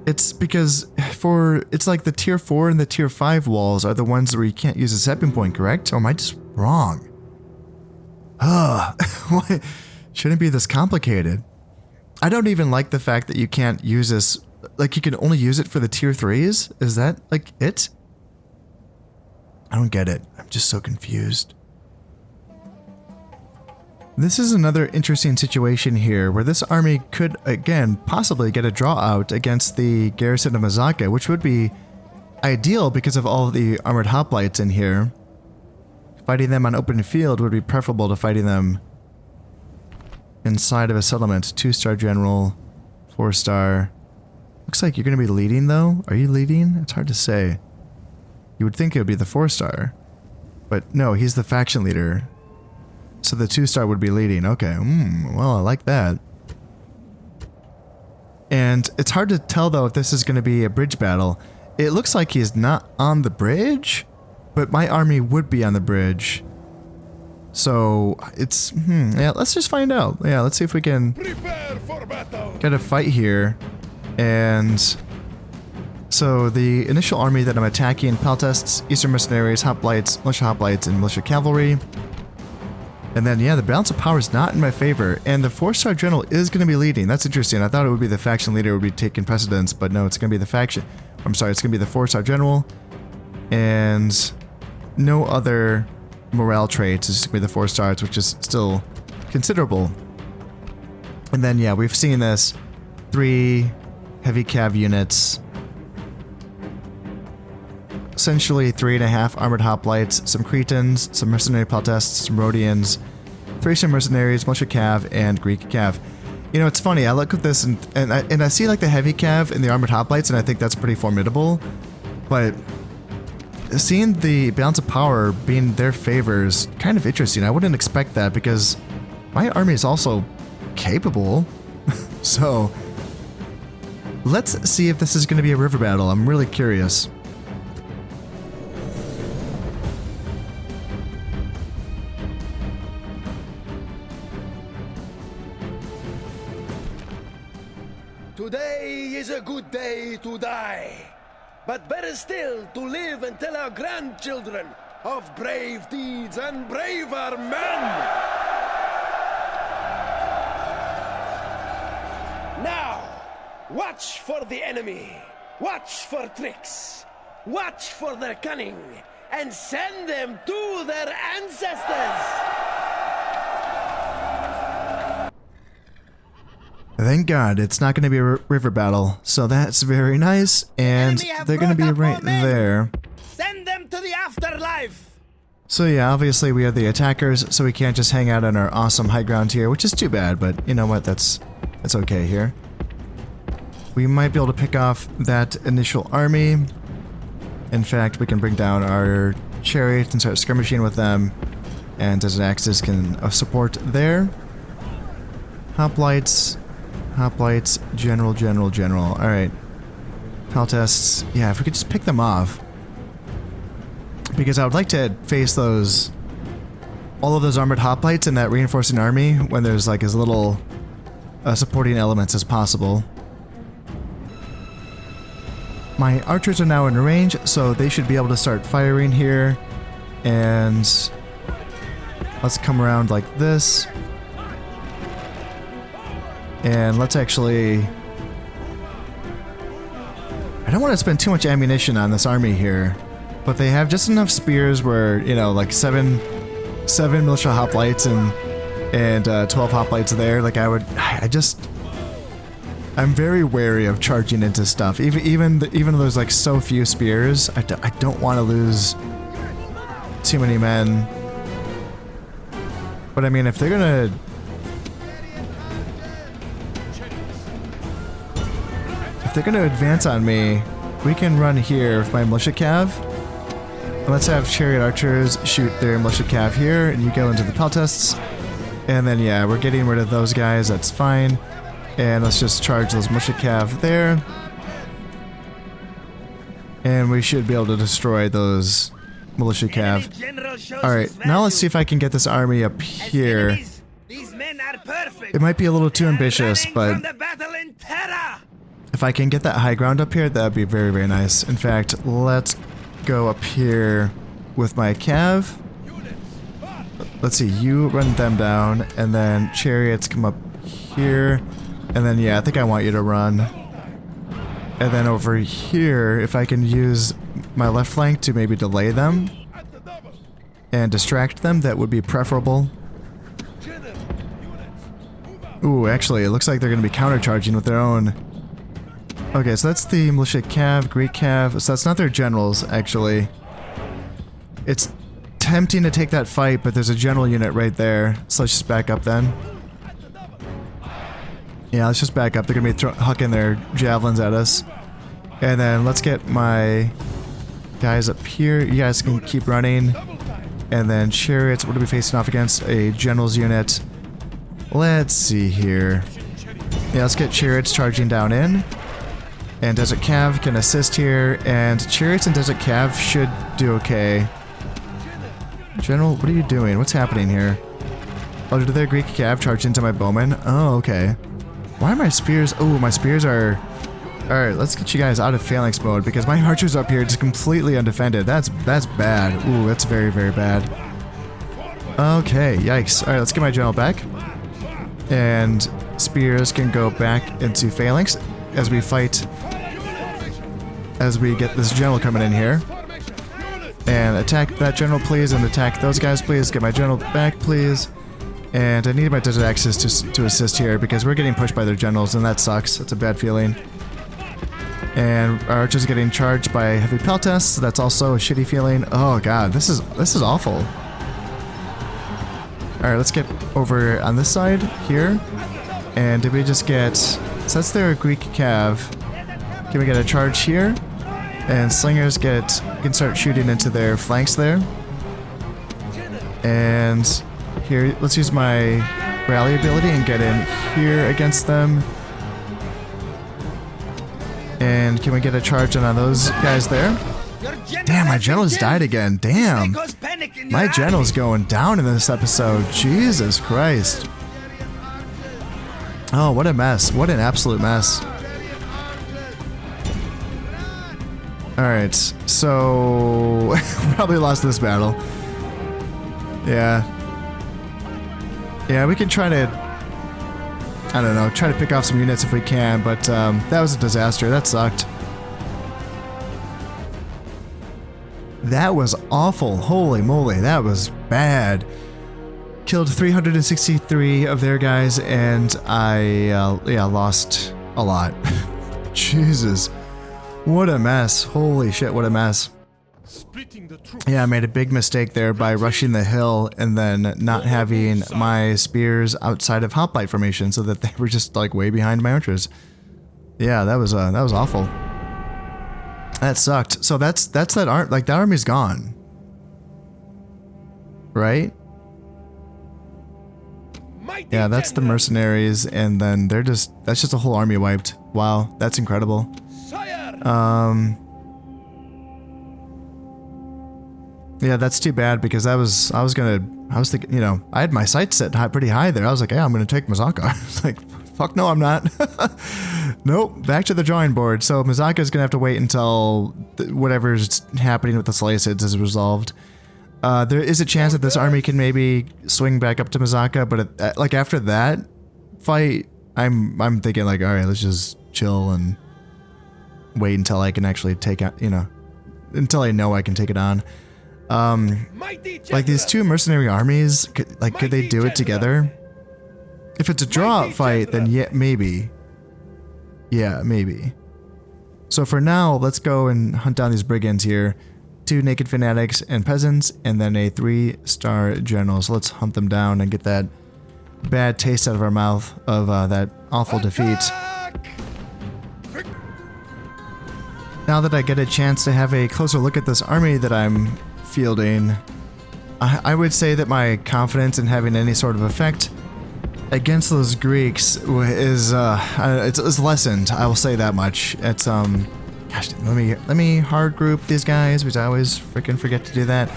It's because it's like the tier 4 and the tier 5 walls are the ones where you can't use a sapient point, correct? Or am I just wrong? Why shouldn't it be this complicated? I don't even like the fact that you can't use this, like you can only use it for the tier 3s? Is that like it? I don't get it. I'm just so confused. This is another interesting situation here where this army could, again, possibly get a draw out against the garrison of Mazaka, which would be ideal because of all of the armored hoplites in here. Fighting them on open field would be preferable to fighting them inside of a settlement. 2-star general, 4-star. Looks like you're going to be leading though. Are you leading? It's hard to say. You would think it would be the 4-star. But no, he's the faction leader. So the 2-star would be leading. Okay, well, I like that. And it's hard to tell though if this is going to be a bridge battle. It looks like he's not on the bridge, but my army would be on the bridge. So it's, yeah, let's just find out. Yeah, let's see if we can get a fight here. And so the initial army that I'm attacking, Peltasts, Eastern Mercenaries, Hoplites, Militia Hoplites, and Militia Cavalry. And then, yeah, the balance of power is not in my favor, and the 4-star general is going to be leading. That's interesting. I thought it would be the faction leader would be taking precedence, but no, it's going to be the faction. I'm sorry, it's going to be the 4-star general, and no other morale traits. It's just going to be the 4 stars, which is still considerable. And then, yeah, we've seen this. 3 heavy cav units. Essentially 3.5 armored hoplites, some Cretans, some mercenary Peltasts, some Rhodians, Thracian mercenaries, militia cav, and Greek cav. You know, it's funny, I look at this and I see like the heavy cav and the armored hoplites, and I think that's pretty formidable. But seeing the balance of power being their favor is kind of interesting. I wouldn't expect that because my army is also capable. So let's see if this is going to be a river battle. I'm really curious. Today is a good day to die, but better still to live and tell our grandchildren of brave deeds and braver men. Now, watch for the enemy, watch for tricks, watch for their cunning, and send them to their ancestors. Thank God it's not going to be a river battle, so that's very nice, and they're going to be right there. Send them to the afterlife. So yeah, obviously we are the attackers, so we can't just hang out on our awesome high ground here, which is too bad, but you know what, that's okay here. We might be able to pick off that initial army. In fact, we can bring down our chariots and start skirmishing with them, and Desert Axis can support there. Hoplites, general. Alright. Peltasts. Yeah, if we could just pick them off. Because I would like to face all of those armored hoplites in that reinforcing army when there's like as little supporting elements as possible. My archers are now in range, so they should be able to start firing here. And let's come around like this. And let's actually... I don't want to spend too much ammunition on this army here, but they have just enough spears where, you know, like 7 militia hoplites and 12 hoplites there. Like I'm very wary of charging into stuff. Even though there's like so few spears, I don't want to lose too many men. But I mean, if they're gonna... If they're gonna advance on me, we can run here with my militia cav. And let's have chariot archers shoot their militia cav here, and you go into the Peltasts. And then yeah, we're getting rid of those guys, that's fine. And let's just charge those militia cav there. And we should be able to destroy those militia cav. Alright, now let's see if I can get this army up here. It might be a little too ambitious, but if I can get that high ground up here, that would be very, very nice. In fact, let's go up here with my cav. Let's see, you run them down, and then chariots come up here. And then, yeah, I think I want you to run. And then over here, if I can use my left flank to maybe delay them and distract them, that would be preferable. Ooh, actually, it looks like they're going to be countercharging with their own. Okay, so that's the militia cav, Greek cav. So that's not their generals, actually. It's tempting to take that fight, but there's a general unit right there. So let's just back up then. Yeah, let's just back up. They're going to be hucking their javelins at us. And then let's get my guys up here. You guys can keep running. And then chariots, what are we facing off against? A general's unit. Let's see here. Yeah, let's get chariots charging down in. And Desert Cav can assist here. And chariots and Desert Cav should do okay. General, what are you doing? What's happening here? Oh, did their Greek Cav charge into my bowmen? Oh, okay. Why are my spears? Oh, my spears are... Alright, let's get you guys out of phalanx mode because my archers up here just completely undefended. That's bad. Ooh, that's very, very bad. Okay, yikes. Alright, let's get my general back. And spears can go back into phalanx as we fight. As we get this general coming in here. And attack that general, please, and attack those guys, please. Get my general back, please. And I need my desert axes to assist here because we're getting pushed by their generals, and that sucks. That's a bad feeling. And our archers are getting charged by heavy peltas, so that's also a shitty feeling. Oh god, this is awful. Alright, let's get over on this side here. And did we just get... So that's their Greek cav. Can we get a charge here? And slingers can start shooting into their flanks there. And here, let's use my rally ability and get in here against them. And can we get a charge on those guys there? Damn, my general's died again. Damn. My general's going down in this episode. Jesus Christ. Oh, what a mess. What an absolute mess. Alright, so... probably lost this battle. Yeah. Yeah, we can try to... I don't know, try to pick off some units if we can, but that was a disaster. That sucked. That was awful. Holy moly, that was bad. Killed 363 of their guys, and I lost a lot. Jesus. What a mess. Holy shit, what a mess. Yeah, I made a big mistake there by rushing the hill and then not having my spears outside of hoplite formation so that they were just like way behind my archers. Yeah, that was awful. That sucked. So that's that that army's gone. Right? Yeah, that's the mercenaries, and then that's just a whole army wiped. Wow, that's incredible. Yeah, that's too bad because I was thinking, you know, I had my sights set pretty high there. I was like, yeah, I'm gonna take Mazaka. I was like, fuck no, I'm not. Nope, back to the drawing board. So Mazaka's gonna have to wait until whatever's happening with the Seleucids is resolved. There is a chance that this army can maybe swing back up to Mazaka, but like after that fight, I'm thinking like, all right, let's just chill and wait until I can actually take out, you know, until I know I can take it on. Like these two mercenary armies, could they do it together? If it's a draw fight, then yeah, maybe. Yeah, maybe. So for now, let's go and hunt down these brigands here. 2 naked fanatics and peasants, and then a 3-star general. So let's hunt them down and get that bad taste out of our mouth of that awful defeat. Now that I get a chance to have a closer look at this army that I'm fielding, I would say that my confidence in having any sort of effect against those Greeks is it's lessened. I will say that much. It's gosh, let me hard group these guys, because I always freaking forget to do that.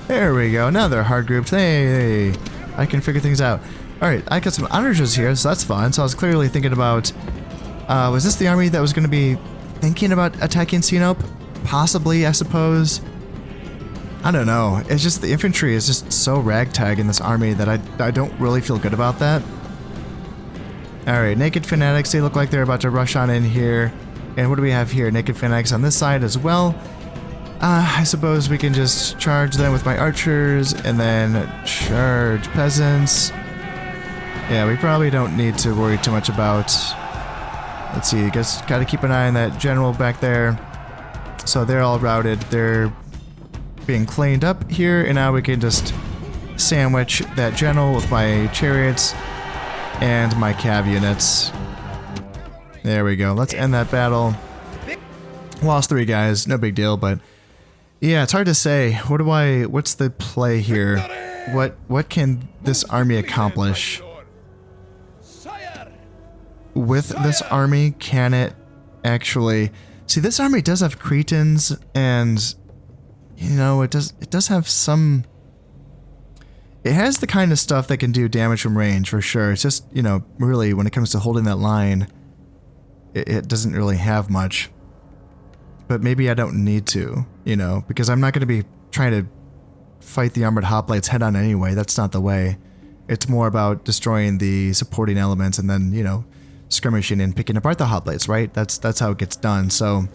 There we go. Now they're hard grouped. Hey, I can figure things out. All right, I got some honors here, so that's fun. So I was clearly thinking about, was this the army that was going to be thinking about attacking Sinope? Possibly, I suppose. I don't know. It's just the infantry is just so ragtag in this army that I don't really feel good about that. Alright, naked fanatics, they look like they're about to rush on in here. And what do we have here? Naked fanatics on this side as well. I suppose we can just charge them with my archers and then charge peasants. Yeah, we probably don't need to worry too much about... Let's see, guess gotta keep an eye on that general back there. So they're all routed. They're being cleaned up here, and now we can just sandwich that general with my chariots and my cav units. There we go. Let's end that battle. Lost 3 guys, no big deal, but yeah, it's hard to say. What's the play here? What can this army accomplish? With this army, can it actually... See, this army does have Cretans, and you know, it does have some... It has the kind of stuff that can do damage from range, for sure. It's just, you know, really, when it comes to holding that line, it doesn't really have much. But maybe I don't need to, you know, because I'm not going to be trying to fight the armored hoplites head on anyway. That's not the way. It's more about destroying the supporting elements and then, you know, skirmishing and picking apart the hoplites, right? That's how it gets done. So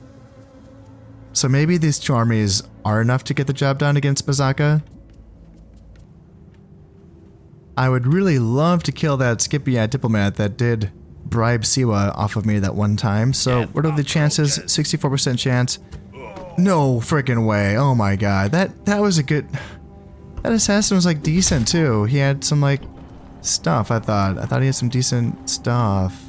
maybe these 2 armies are enough to get the job done against Bazaka. I would really love to kill that Scipio diplomat that did bribe Siwa off of me that one time. So what are the chances? 64% chance. No freaking way. Oh my god. That was a good... That assassin was like decent too. He had some like stuff, I thought he had some decent stuff.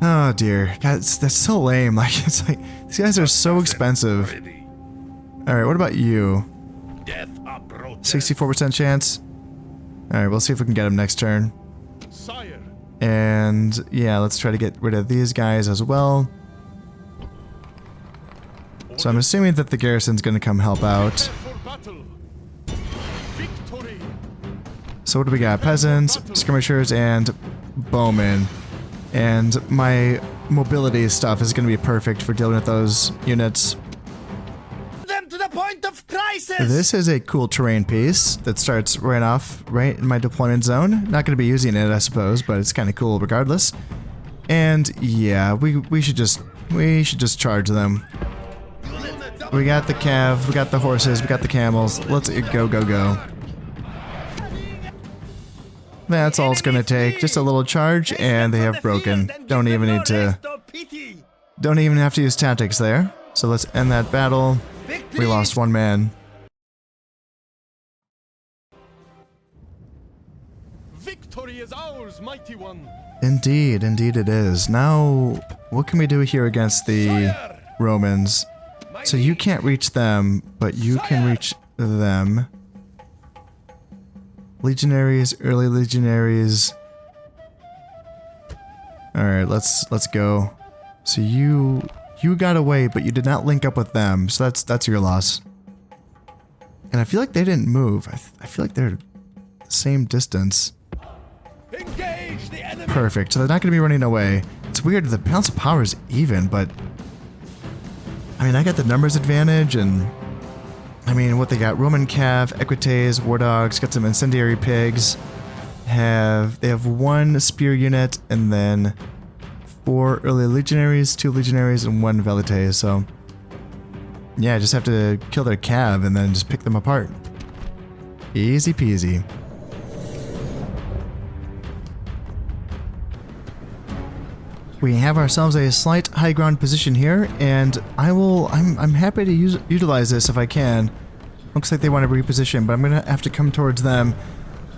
Oh dear. God, that's so lame. Like, it's like, these guys are so expensive. Alright, what about you? 64% chance? Alright, we'll see if we can get him next turn. And yeah, let's try to get rid of these guys as well. So I'm assuming that the garrison's gonna come help out. So what do we got? Peasants, skirmishers, and bowmen. And my mobility stuff is going to be perfect for dealing with those units. Them to the point of crisis. This is a cool terrain piece that starts right off right in my deployment zone. Not going to be using it, I suppose, but it's kind of cool regardless. And yeah, we should just charge them. We got the cav, we got the horses, we got the camels. Let's go. That's all it's gonna take. Just a little charge, and they have broken. Don't even have to use tactics there. So let's end that battle. We lost 1 man. Victory is ours, mighty one. Indeed it is. Now, what can we do here against the Romans? So you can't reach them, but you can reach them. Legionaries, early legionaries. Alright, let's go. So you got away, but you did not link up with them, so that's your loss. And I feel like they didn't move. I feel like they're the same distance. Engage the enemy. Perfect, so they're not going to be running away. It's weird, the balance of power is even, but... I mean, I got the numbers advantage, and... I mean, what they got? Roman Cav, Equites, War Dogs, got some Incendiary Pigs. They have 1 Spear unit, and then 4 Early Legionaries, 2 Legionaries, and 1 Velite, so... Yeah, just have to kill their Cav, and then just pick them apart. Easy peasy. We have ourselves a slight high ground position here, and I'm happy to utilize this if I can. Looks like they want to reposition, but I'm gonna have to come towards them.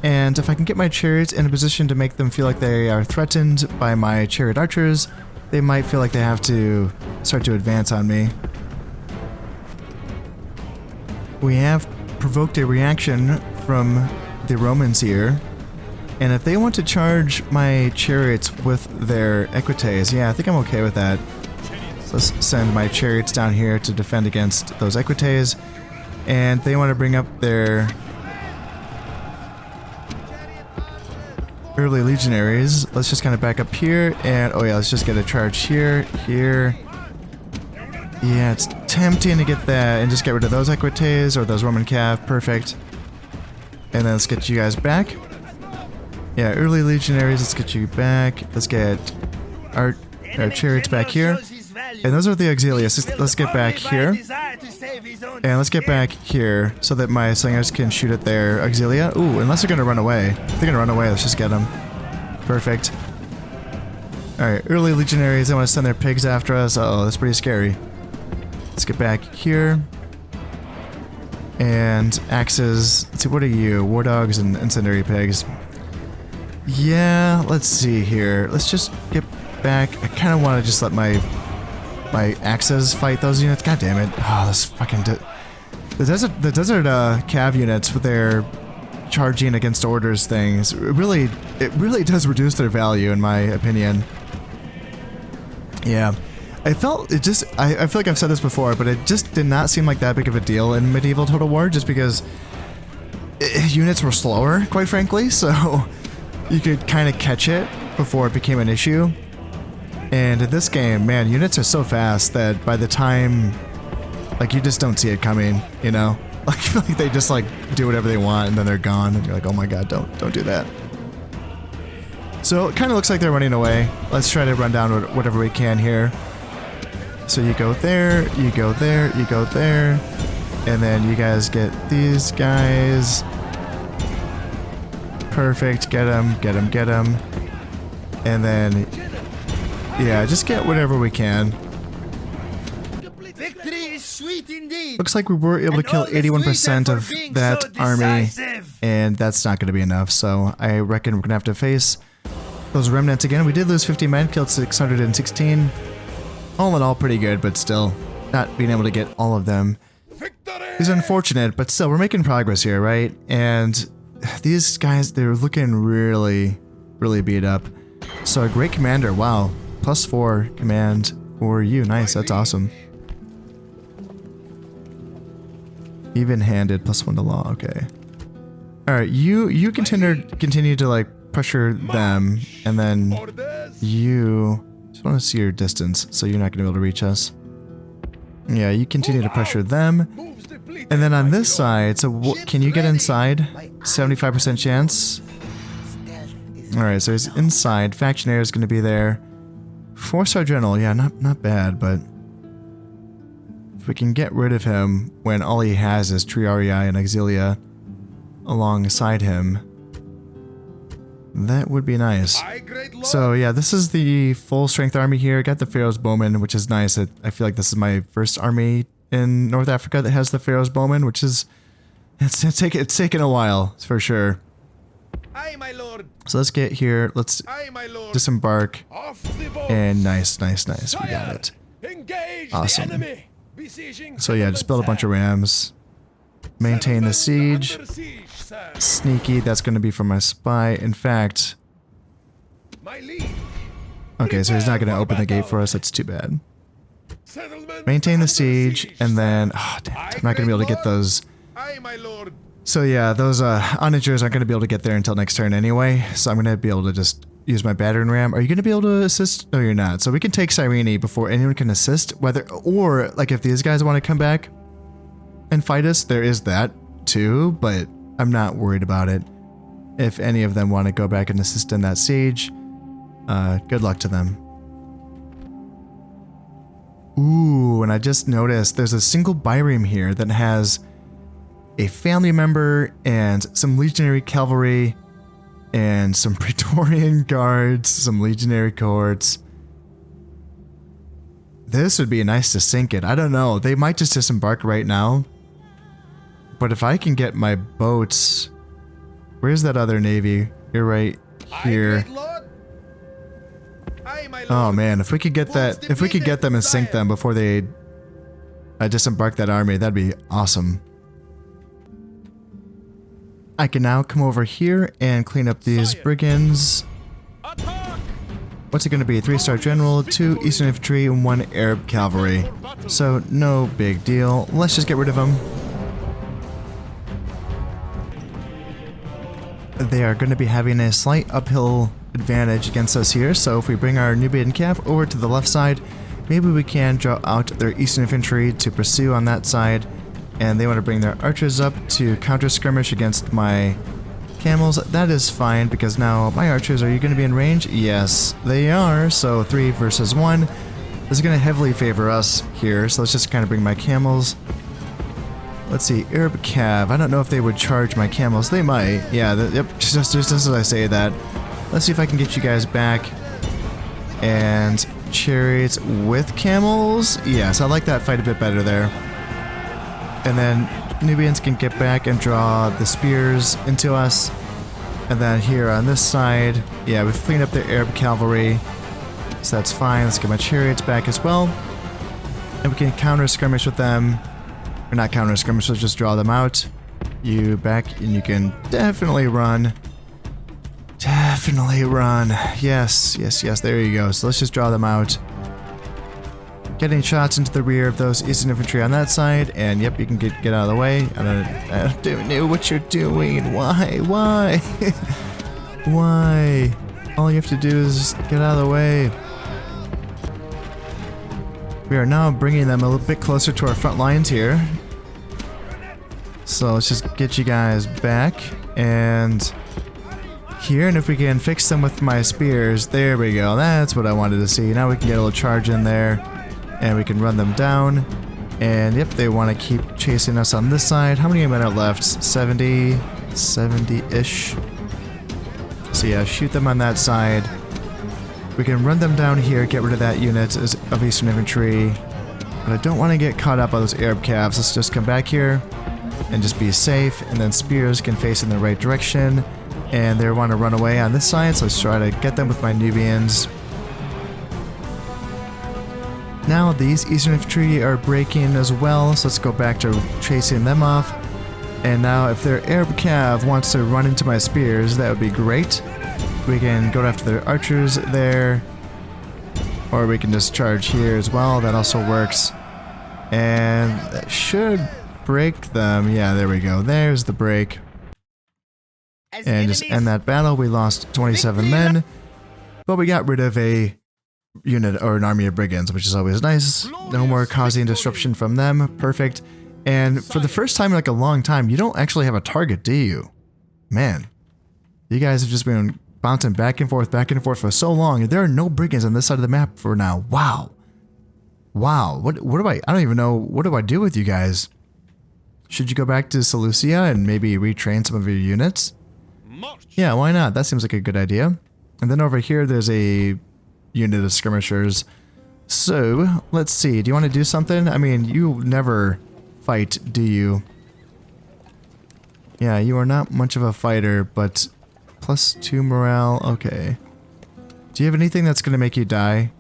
And if I can get my chariots in a position to make them feel like they are threatened by my chariot archers, they might feel like they have to start to advance on me. We have provoked a reaction from the Romans here. And if they want to charge my chariots with their equites, yeah, I think I'm okay with that. So let's send my chariots down here to defend against those equites. And they want to bring up their early legionaries. Let's just kind of back up here, and oh yeah, let's just get a charge here. Yeah, it's tempting to get that and just get rid of those equites or those Roman Cav. Perfect. And then let's get you guys back. Yeah, early legionaries, let's get you back. Let's get our chariots back here. And those are the auxiliaries. Let's get back here. try to save his own And let's get skin. back here so that my slingers can shoot at their auxilia. Ooh, unless they're gonna run away. If they're gonna run away, let's just get them. Perfect. Alright, early legionaries, they want to send their pigs after us. Uh oh, that's pretty scary. Let's get back here. And axes. Let's see, what are you? War dogs and incendiary pigs. Yeah, let's see here. Let's just get back. I kind of want to just let my axes fight those units. God damn it. Oh, this fucking... the desert cav units with their charging against orders things, it really does reduce their value in my opinion. Yeah. I feel like I've said this before, but it just did not seem like that big of a deal in medieval Total War just because units were slower, quite frankly, so you could kind of catch it before it became an issue. And in this game, man, units are so fast that by the time, like, you just don't see it coming, you know? Like, I feel like they just, like, do whatever they want and then they're gone, and you're like, oh my god, don't do that. So, it kind of looks like they're running away. Let's try to run down whatever we can here. So you go there, you go there, you go there, and then you guys get these guys. Perfect, get them, get them, get them. And then, yeah, just get whatever we can. Victory is sweet indeed. Looks like we were able to kill And all the 81% sweeter of for being that so army, decisive. and that's not going to be enough, so I reckon we're going to have to face those remnants again. We did lose 50 men, killed 616. All in all, pretty good, but still, not being able to get all of them is unfortunate, but still, we're making progress here, right? And these guys, they're looking really, really beat up. So a great commander, wow. +4 command for you, nice, that's awesome. Even-handed, +1 to law, okay. Alright, you continue to like pressure them, and then you... just want to see your distance, so you're not going to be able to reach us. Yeah, you continue to pressure them. And then on this side, so can you get inside? 75% chance. Alright, so he's inside. Factionaire is going to be there. 4-star general, yeah, not bad, but... if we can get rid of him when all he has is Triarii and Auxilia alongside him, that would be nice. So yeah, this is the full strength army here. I got the Pharaoh's Bowman, which is nice. I feel like this is my first army in North Africa that has the Pharaoh's Bowman, which is... it's taken a while, for sure. Aye, my lord. So let's get here, let's Aye, my lord. disembark, Off the boat. and nice, we got it. Engage Awesome. the enemy. Besieging So yeah, just build a bunch of rams, maintain the siege. Under siege, sir. Sneaky, that's going to be for my spy. In fact, My liege. okay, so he's not going to open the gate for us. That's too bad. Settlement Maintain the under siege, and then... oh, damn it, I'm not going to be able to get those. Aye, my lord. So yeah, those onagers aren't going to be able to get there until next turn anyway, so I'm going to be able to just use my battering ram. Are you going to be able to assist? No, you're not. So we can take Cyrene before anyone can assist, or like if these guys want to come back and fight us, there is that too, but I'm not worried about it. If any of them want to go back and assist in that siege, good luck to them. Ooh, and I just noticed there's a single Byreme here that has a family member and some legionary cavalry and some Praetorian guards, some legionary cohorts. This would be nice to sink it. I don't know. They might just disembark right now. But if I can get my boats... where's that other navy? You're right here. Aye, great lord. Aye, my lord. Oh man, if we could get that, if we could get them and sink them before they disembark that army, that'd be awesome. I can now come over here and clean up these brigands. Attack! What's it going to be? 3-star general, 2 Eastern infantry, and 1 Arab cavalry. So no big deal. Let's just get rid of them. They are going to be having a slight uphill advantage against us here, so if we bring our Nubian cav over to the left side, maybe we can draw out their Eastern infantry to pursue on that side, and they want to bring their archers up to counter skirmish against my camels. That is fine, because now my archers, are you going to be in range? Yes, they are, so 3 versus 1. This is going to heavily favor us here, so let's just kind of bring my camels. Let's see, Arab Cav. I don't know if they would charge my camels. They might. Yeah, yep, just as I say that. Let's see if I can get you guys back. And chariots with camels. Yes, I like that fight a bit better there. And then Nubians can get back and draw the spears into us. And then here on this side, yeah, we've cleaned up the Arab cavalry. So that's fine. Let's get my chariots back as well. And we can counter skirmish with them. Or not counter skirmish, let's just draw them out. You back, and you can definitely run. Definitely run. Yes, yes, yes, there you go. So let's just draw them out. Getting shots into the rear of those Eastern infantry on that side, and yep, you can get out of the way. I don't know what you're doing. Why? Why? Why? All you have to do is just get out of the way. We are now bringing them a little bit closer to our front lines here. So let's just get you guys back and here, and if we can fix them with my spears, there we go. That's what I wanted to see. Now we can get a little charge in there and we can run them down. And yep, they want to keep chasing us on this side. How many men are left? 70-ish. So yeah, shoot them on that side. We can run them down here, get rid of that unit of Eastern infantry. But I don't want to get caught up by those Arab calves. Let's just come back here and just be safe. And then spears can face in the right direction. And they want to run away on this side, so let's try to get them with my Nubians. Now these Eastern infantry are breaking as well, so let's go back to chasing them off. And now if their Arab cav wants to run into my spears, that would be great. We can go after their archers there, or we can just charge here as well. That also works. And that should break them. Yeah, there we go. There's the break. And just end that battle. We lost 27 men, but we got rid of a unit or an army of brigands, which is always nice. No more causing disruption from them. Perfect. And for the first time in like a long time, you don't actually have a target, do you? Man, you guys have just been bouncing back and forth for so long. There are no brigands on this side of the map for now. Wow. Wow. What do I don't even know. What do I do with you guys? Should you go back to Seleucia and maybe retrain some of your units? Yeah, why not? That seems like a good idea. And then over here, there's a unit of skirmishers. So, let's see. Do you want to do something? I mean, you never fight, do you? Yeah, you are not much of a fighter, but +2 morale. Okay. Do you have anything that's going to make you die?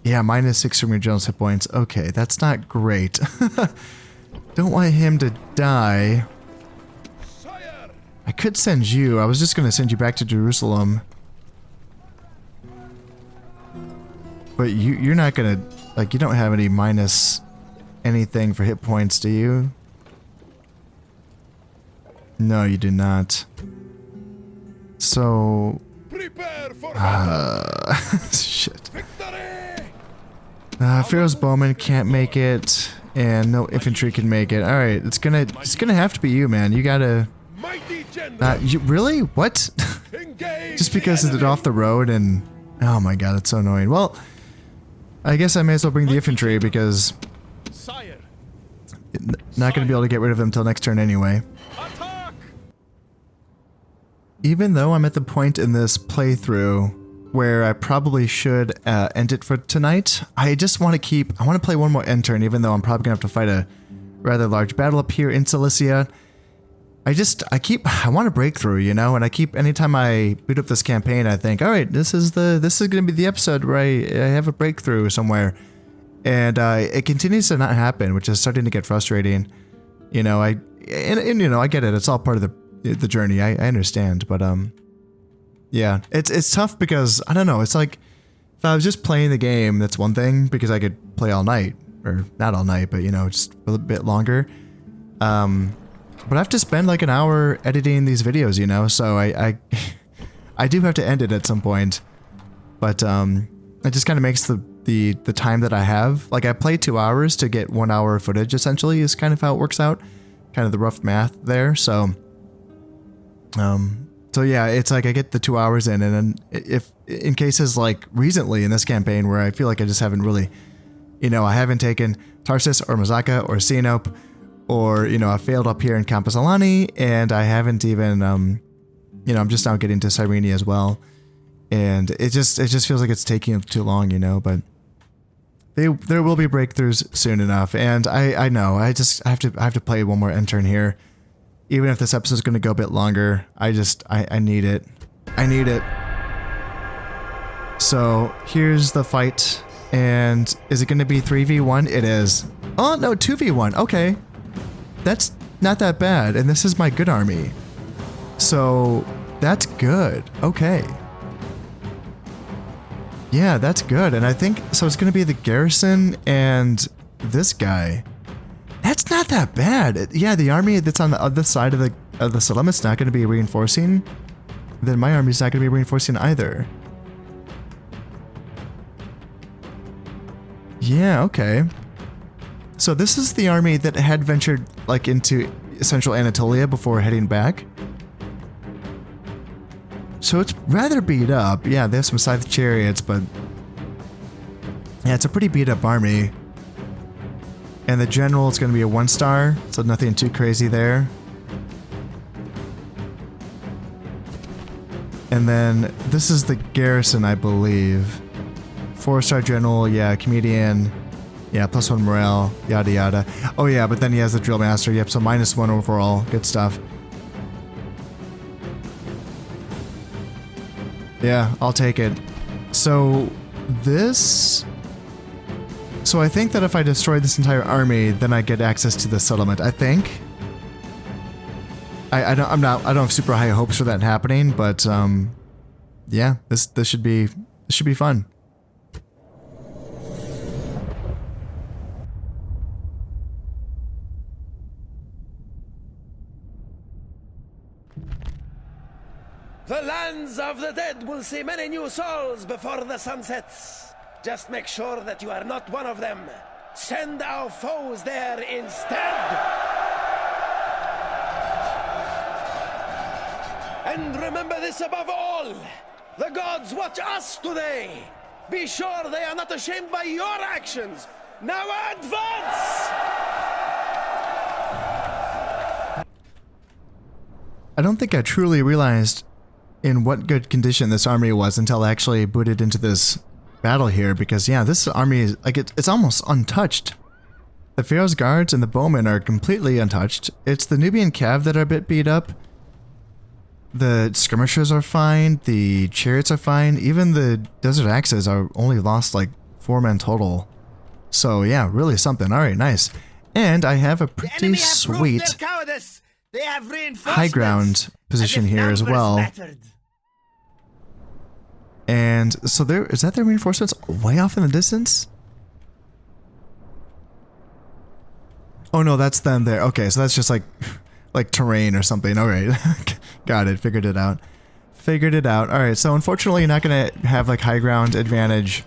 Yeah, -6 from your general's hit points. Okay, that's not great. Don't want him to die. I could send you. I was just going to send you back to Jerusalem. But you're not going to... Like, you don't have any minus anything for hit points, do you? No, you do not. So... Prepare for shit. Pharaoh's bowman can't make it, and no infantry can make it. Alright, it's gonna have to be you, man. You gotta... you really? What? Just because it's off the road and... Oh my god, that's so annoying. Well, I guess I may as well bring the infantry because... Not going to be able to get rid of them until next turn anyway. Even though I'm at the point in this playthrough where I probably should end it for tonight, I just want to keep... I want to play one more end turn, even though I'm probably going to have to fight a rather large battle up here in Cilicia. I want a breakthrough, you know, and anytime I boot up this campaign, I think, all right, this is going to be the episode where I have a breakthrough somewhere, and it continues to not happen, which is starting to get frustrating. You know, I get it. It's all part of the journey. I understand, but yeah, it's tough because I don't know. It's like if I was just playing the game, that's one thing because I could play all night, or not all night, but you know, just a little bit longer. But I have to spend like an hour editing these videos, you know, so I do have to end it at some point. But it just kind of makes the time that I have. Like I play 2 hours to get 1 hour of footage, essentially, is kind of how it works out. Kind of the rough math there, so... So yeah, it's like I get the 2 hours in, and then if in cases like recently in this campaign where I feel like I just haven't really You know, I haven't taken Tarsus or Mazaka or Sinope, or, you know, I failed up here in Campus Alani, and I haven't even, you know, I'm just now getting to Cyrene as well. And it just feels like it's taking too long, you know, but there will be breakthroughs soon enough. And I know, I have to play one more intern here. Even if this episode's going to go a bit longer, I need it. I need it. So here's the fight. And is it going to be 3v1? It is. Oh, no, 2v1. Okay. That's not that bad. And this is my good army. So that's good. Okay. Yeah, that's good. And I think, so it's going to be the garrison and this guy. That's not that bad. Yeah, the army that's on the other side of the Selamit's not going to be reinforcing. Then my army's not going to be reinforcing either. Yeah, okay. So this is the army that had ventured like into central Anatolia before heading back. So it's rather beat up. Yeah, they have some scythe chariots, but yeah, it's a pretty beat up army. And the general is going to be a 1-star, so nothing too crazy there. And then this is the garrison, I believe. 4-star general, yeah, comedian, yeah, +1 morale, yada yada. Oh yeah, but then he has the drill master, yep, so -1 overall, good stuff. Yeah, I'll take it. So this... So I think that if I destroy this entire army, then I get access to the settlement. I think. I don't have super high hopes for that happening, but yeah, this should be fun. The lands of the dead will see many new souls before the sun sets. Just make sure that you are not one of them. Send our foes there instead. And remember this above all. The gods watch us today. Be sure they are not ashamed by your actions. Now advance! I don't think I truly realized in what good condition this army was until I actually booted into this battle here, because yeah, this army is like it's almost untouched. The Pharaoh's guards and the bowmen are completely untouched. It's the Nubian cav that are a bit beat up. The skirmishers are fine, the chariots are fine, even the desert axes are only lost like 4 men total. So yeah, really something. Alright, nice. And I have a pretty sweet high ground position here as well. And so there, is that their reinforcements way off in the distance? Oh no, that's them there. Okay, so that's just like terrain or something. Alright, got it, figured it out. Figured it out. Alright, so unfortunately you're not going to have like high ground advantage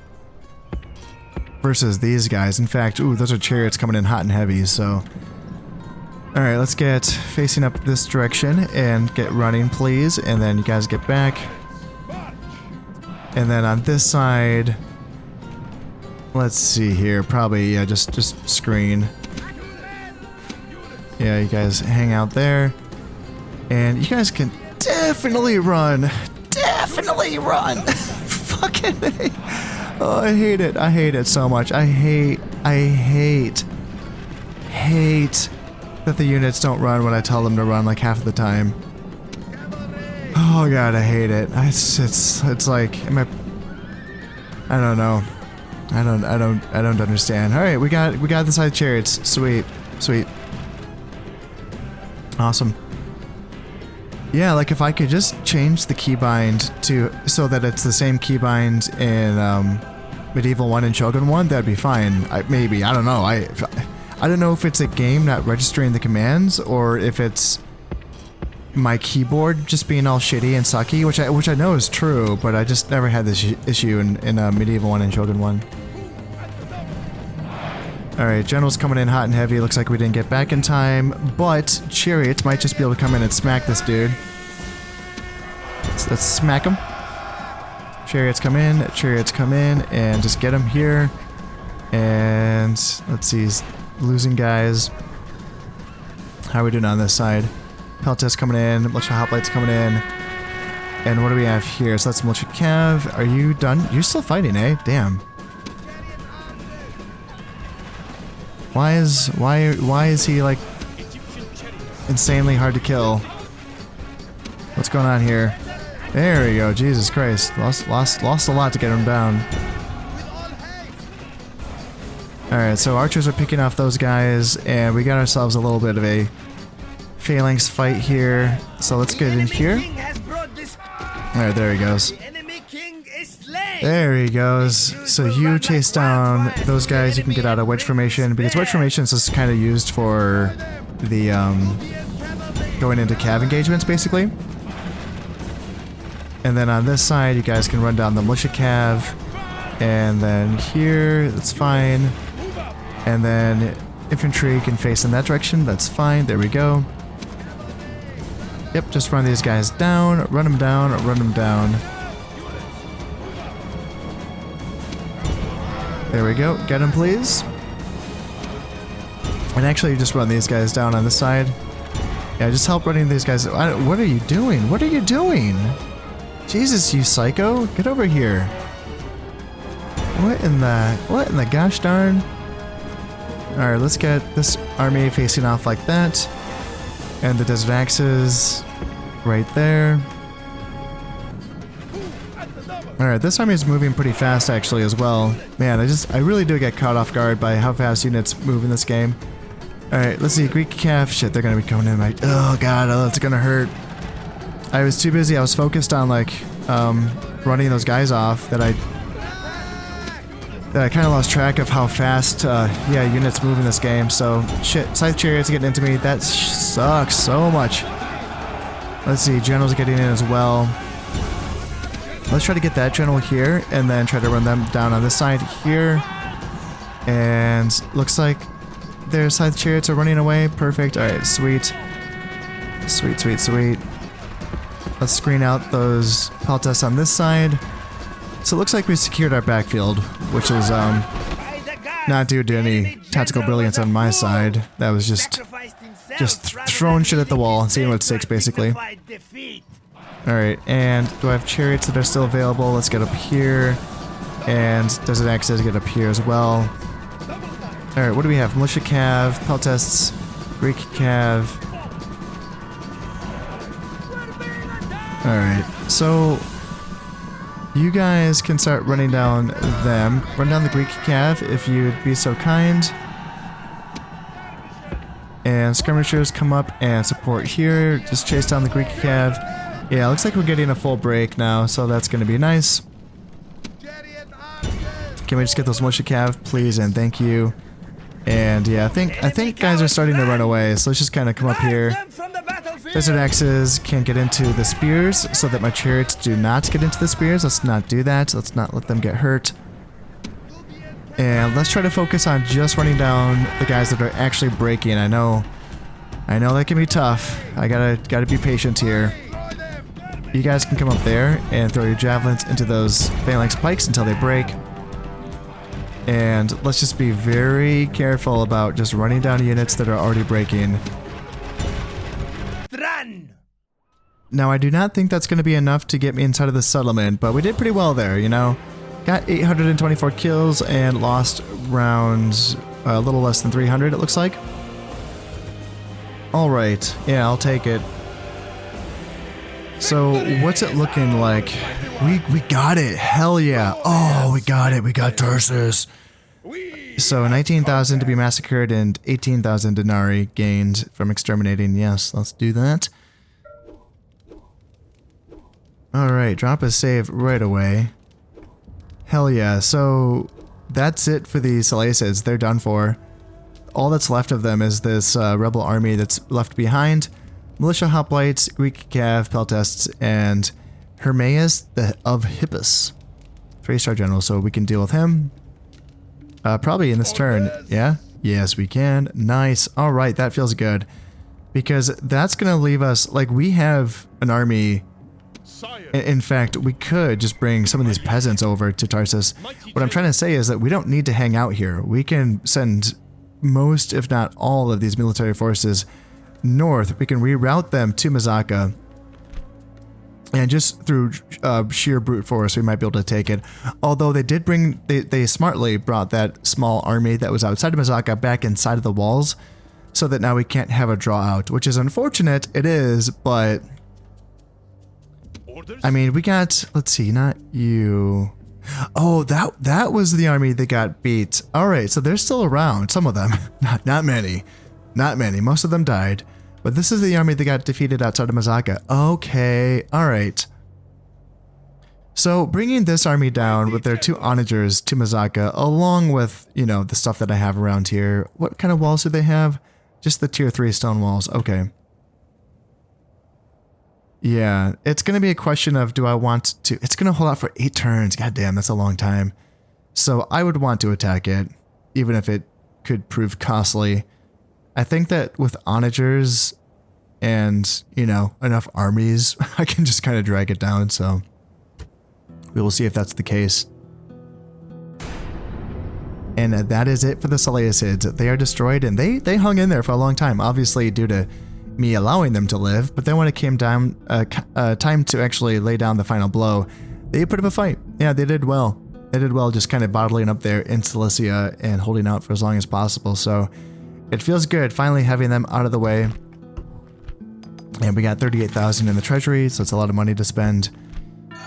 versus these guys. In fact, ooh, those are chariots coming in hot and heavy, so... Alright, let's get facing up this direction and get running, please. And then you guys get back. And then on this side, let's see here, probably, yeah, just screen. Yeah, you guys hang out there. And you guys can definitely run. Definitely run! Fucking hate. Oh, I hate it. I hate it so much. I hate that the units don't run when I tell them to run like half of the time. Oh god, I hate it. It's like, I don't know. I don't understand. All right, we got the side chariots. Sweet. Awesome. Yeah, like if I could just change the keybind to so that it's the same keybind in Medieval 1 and Shogun 1, that'd be fine. Maybe, I don't know. I don't know if it's a game not registering the commands or if it's my keyboard just being all shitty and sucky, which I know is true, but I just never had this issue in Medieval 1 and Shogun 1. Alright, General's coming in hot and heavy. Looks like we didn't get back in time, but Chariots might just be able to come in and smack this dude. Let's smack him. Chariots come in, and just get him here. And let's see, he's losing guys. How are we doing on this side? Peltas coming in, Militia Hoplites coming in. And what do we have here? So that's Militia Cav. Are you done? You're still fighting, eh? Damn. Why is he like insanely hard to kill? What's going on here? There we go. Jesus Christ. Lost a lot to get him down. Alright, so archers are picking off those guys, and we got ourselves a little bit of a phalanx fight here. So let's get in here. Alright, there he goes. There he goes. So you chase down those guys, you can get out of wedge formation, because wedge formation is just kind of used for the, going into cav engagements, basically. And then on this side, you guys can run down the militia cav, and then here, that's fine. And then infantry can face in that direction, that's fine, there we go. Yep, just run these guys down, run them down, run them down. There we go, get him please. And actually just run these guys down on this side. Yeah, just help running these guys. What are you doing? What are you doing? Jesus, you psycho, get over here. What in the gosh darn? Alright, let's get this army facing off like that. And the Desert Axes right there. Alright, this army is moving pretty fast actually as well. Man, I really do get caught off guard by how fast units move in this game. Alright, let's see, Greek Cav, shit, they're gonna be coming in right. Oh god, oh, that's gonna hurt. I was too busy, I was focused on like, running those guys off that I kind of lost track of how fast, yeah, units move in this game, so, shit, Scythe Chariots getting into me, that sucks so much. Let's see, Generals getting in as well. Let's try to get that General here, and then try to run them down on this side here. And, looks like their Scythe Chariots are running away, perfect, alright, sweet. Sweet, sweet, sweet. Let's screen out those Peltas on this side. So it looks like we secured our backfield, which is not due to any tactical brilliance on my side. That was just throwing shit at the wall and seeing what sticks, basically. Alright, and do I have chariots that are still available? Let's get up here. And Desert Axes get up here as well. Alright, what do we have? Militia Cav, Peltasts, Greek Cav. Alright, so you guys can start running down them. Run down the Greek Cav if you'd be so kind. And skirmishers come up and support here. Just chase down the Greek Cav. Yeah, looks like we're getting a full break now, so that's gonna be nice. Can we just get those militia Cav, please, and thank you. And yeah, I think guys are starting to run away, so let's just kind of come up here. Desert Axes can get into the spears so that my chariots do not get into the spears. Let's not do that. Let's not let them get hurt. And let's try to focus on just running down the guys that are actually breaking. I know that can be tough. I gotta be patient here. You guys can come up there and throw your javelins into those phalanx pikes until they break. And let's just be very careful about just running down units that are already breaking. Now, I do not think that's going to be enough to get me inside of the settlement, but we did pretty well there, you know? Got 824 kills and lost rounds a little less than 300, it looks like. Alright, yeah, I'll take it. So, what's it looking like? We got it, hell yeah. Oh, we got it, we got Tarsus. So, 19,000 to be massacred and 18,000 denarii gained from exterminating. Yes, let's do that. Alright, drop a save right away. Hell yeah, so that's it for the Seleucids. They're done for. All that's left of them is this rebel army that's left behind. Militia Hoplites, Greek Cav, Peltasts, and Hermaeus of Hippus. 3-star general, so we can deal with him. Probably in this turn, yeah? Yes, we can. Nice. Alright, that feels good. Because that's gonna leave us, like, we have an army Sire. In fact, we could just bring some of these peasants over to Tarsus. What I'm trying to say is that we don't need to hang out here. We can send most, if not all, of these military forces north. We can reroute them to Mazaka. And just through sheer brute force, we might be able to take it. Although they did bring, they smartly brought that small army that was outside of Mazaka back inside of the walls, so that now we can't have a draw out, which is unfortunate. It is, but Orders? I mean, we got, let's see, not you. Oh, that was the army that got beat. All right, so they're still around, some of them. Not many. Not many. Most of them died. But this is the army that got defeated outside of Mazaka. Okay, all right. So bringing this army down with their 2 onagers to Mazaka, along with, you know, the stuff that I have around here. What kind of walls do they have? Just the tier 3 stone walls. Okay. Yeah, it's going to be a question of, do I want to... It's going to hold out for 8 turns. God damn, that's a long time. So I would want to attack it, even if it could prove costly. I think that with onagers and, you know, enough armies, I can just kind of drag it down, so we will see if that's the case. And that is it for the Seleucids. They are destroyed, and they hung in there for a long time, obviously due to me allowing them to live, but then when it came down time to actually lay down the final blow, they put up a fight. Yeah, they did well. They did well just kind of bottling up there in Cilicia and holding out for as long as possible, so it feels good finally having them out of the way. And we got 38,000 in the treasury, so it's a lot of money to spend.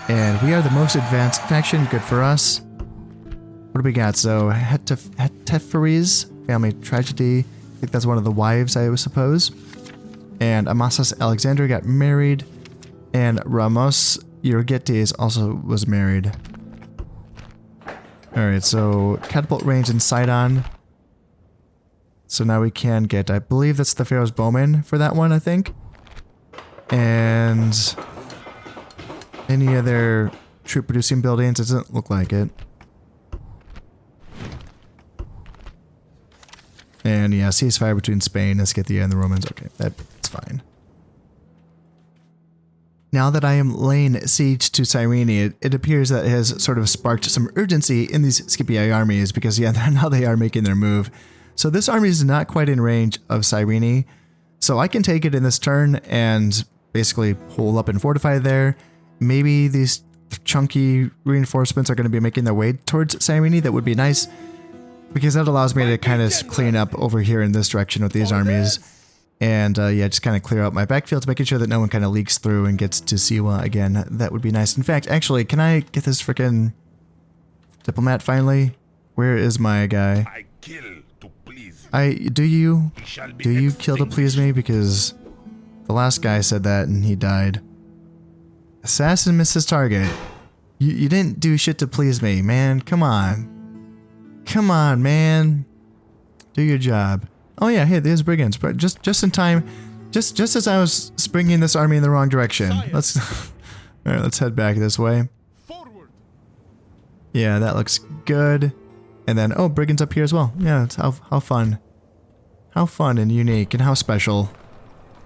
And we are the most advanced faction, good for us. What do we got? So, Hetepheres, family tragedy. I think that's one of the wives, I would suppose. And Amasis Alexander got married. And Ramos Euergetes also was married. Alright, so catapult range and Sidon. So now we can get, I believe that's the Pharaoh's Bowman for that one, I think. And any other troop producing buildings? It doesn't look like it. And yeah, ceasefire between Spain and Scythia and the Romans. Okay, that's fine. Now that I am laying siege to Cyrene, it appears that it has sort of sparked some urgency in these Scipii armies because, yeah, now they are making their move. So this army is not quite in range of Cyrene, so I can take it in this turn and basically hole up and fortify there. Maybe these chunky reinforcements are going to be making their way towards Cyrene. That would be nice, because that allows me to kind of clean up over here in this direction with these armies. And yeah, just kind of clear out my backfields, making sure that no one kind of leaks through and gets to Siwa again. That would be nice. In fact, actually, can I get this freaking diplomat finally? Where is my guy? I kill to please. Do you kill to please me? Because the last guy said that and he died. Assassin misses target. You didn't do shit to please me, man. Come on. Come on, man. Do your job. Oh yeah, hey, there's brigands. But just in time. Just as I was bringing this army in the wrong direction. Let's alright, let's head back this way. Forward. Yeah, that looks good. And then, oh, brigands up here as well. Yeah, it's how fun. How fun and unique and how special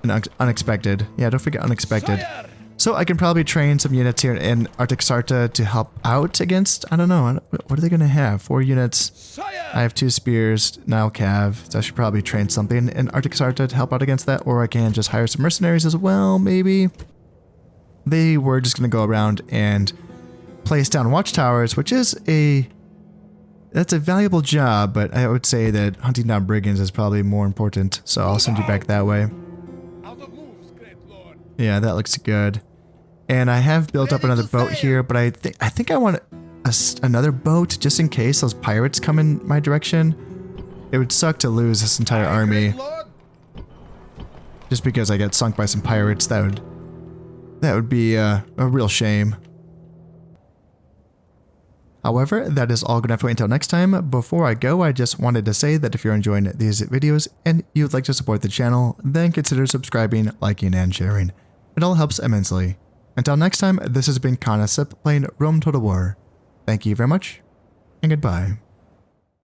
and unexpected. Yeah, don't forget unexpected. So I can probably train some units here in Artaxata to help out against, I don't know, what are they going to have? 4 units. I have 2 spears, now cav, so I should probably train something in Artaxata to help out against that, or I can just hire some mercenaries as well, maybe. They were just going to go around and place down watchtowers, which is that's a valuable job, but I would say that hunting down brigands is probably more important, so I'll send you back that way. Out of moves, great lord. Yeah, that looks good. And I have built up another boat here, but I think I want another boat just in case those pirates come in my direction. It would suck to lose this entire army just because I get sunk by some pirates. That would be a real shame. However, that is all going to have to wait until next time. Before I go, I just wanted to say that if you're enjoying these videos and you'd like to support the channel, then consider subscribing, liking, and sharing. It all helps immensely. Until next time, this has been Kanasip playing Rome Total War. Thank you very much, and goodbye.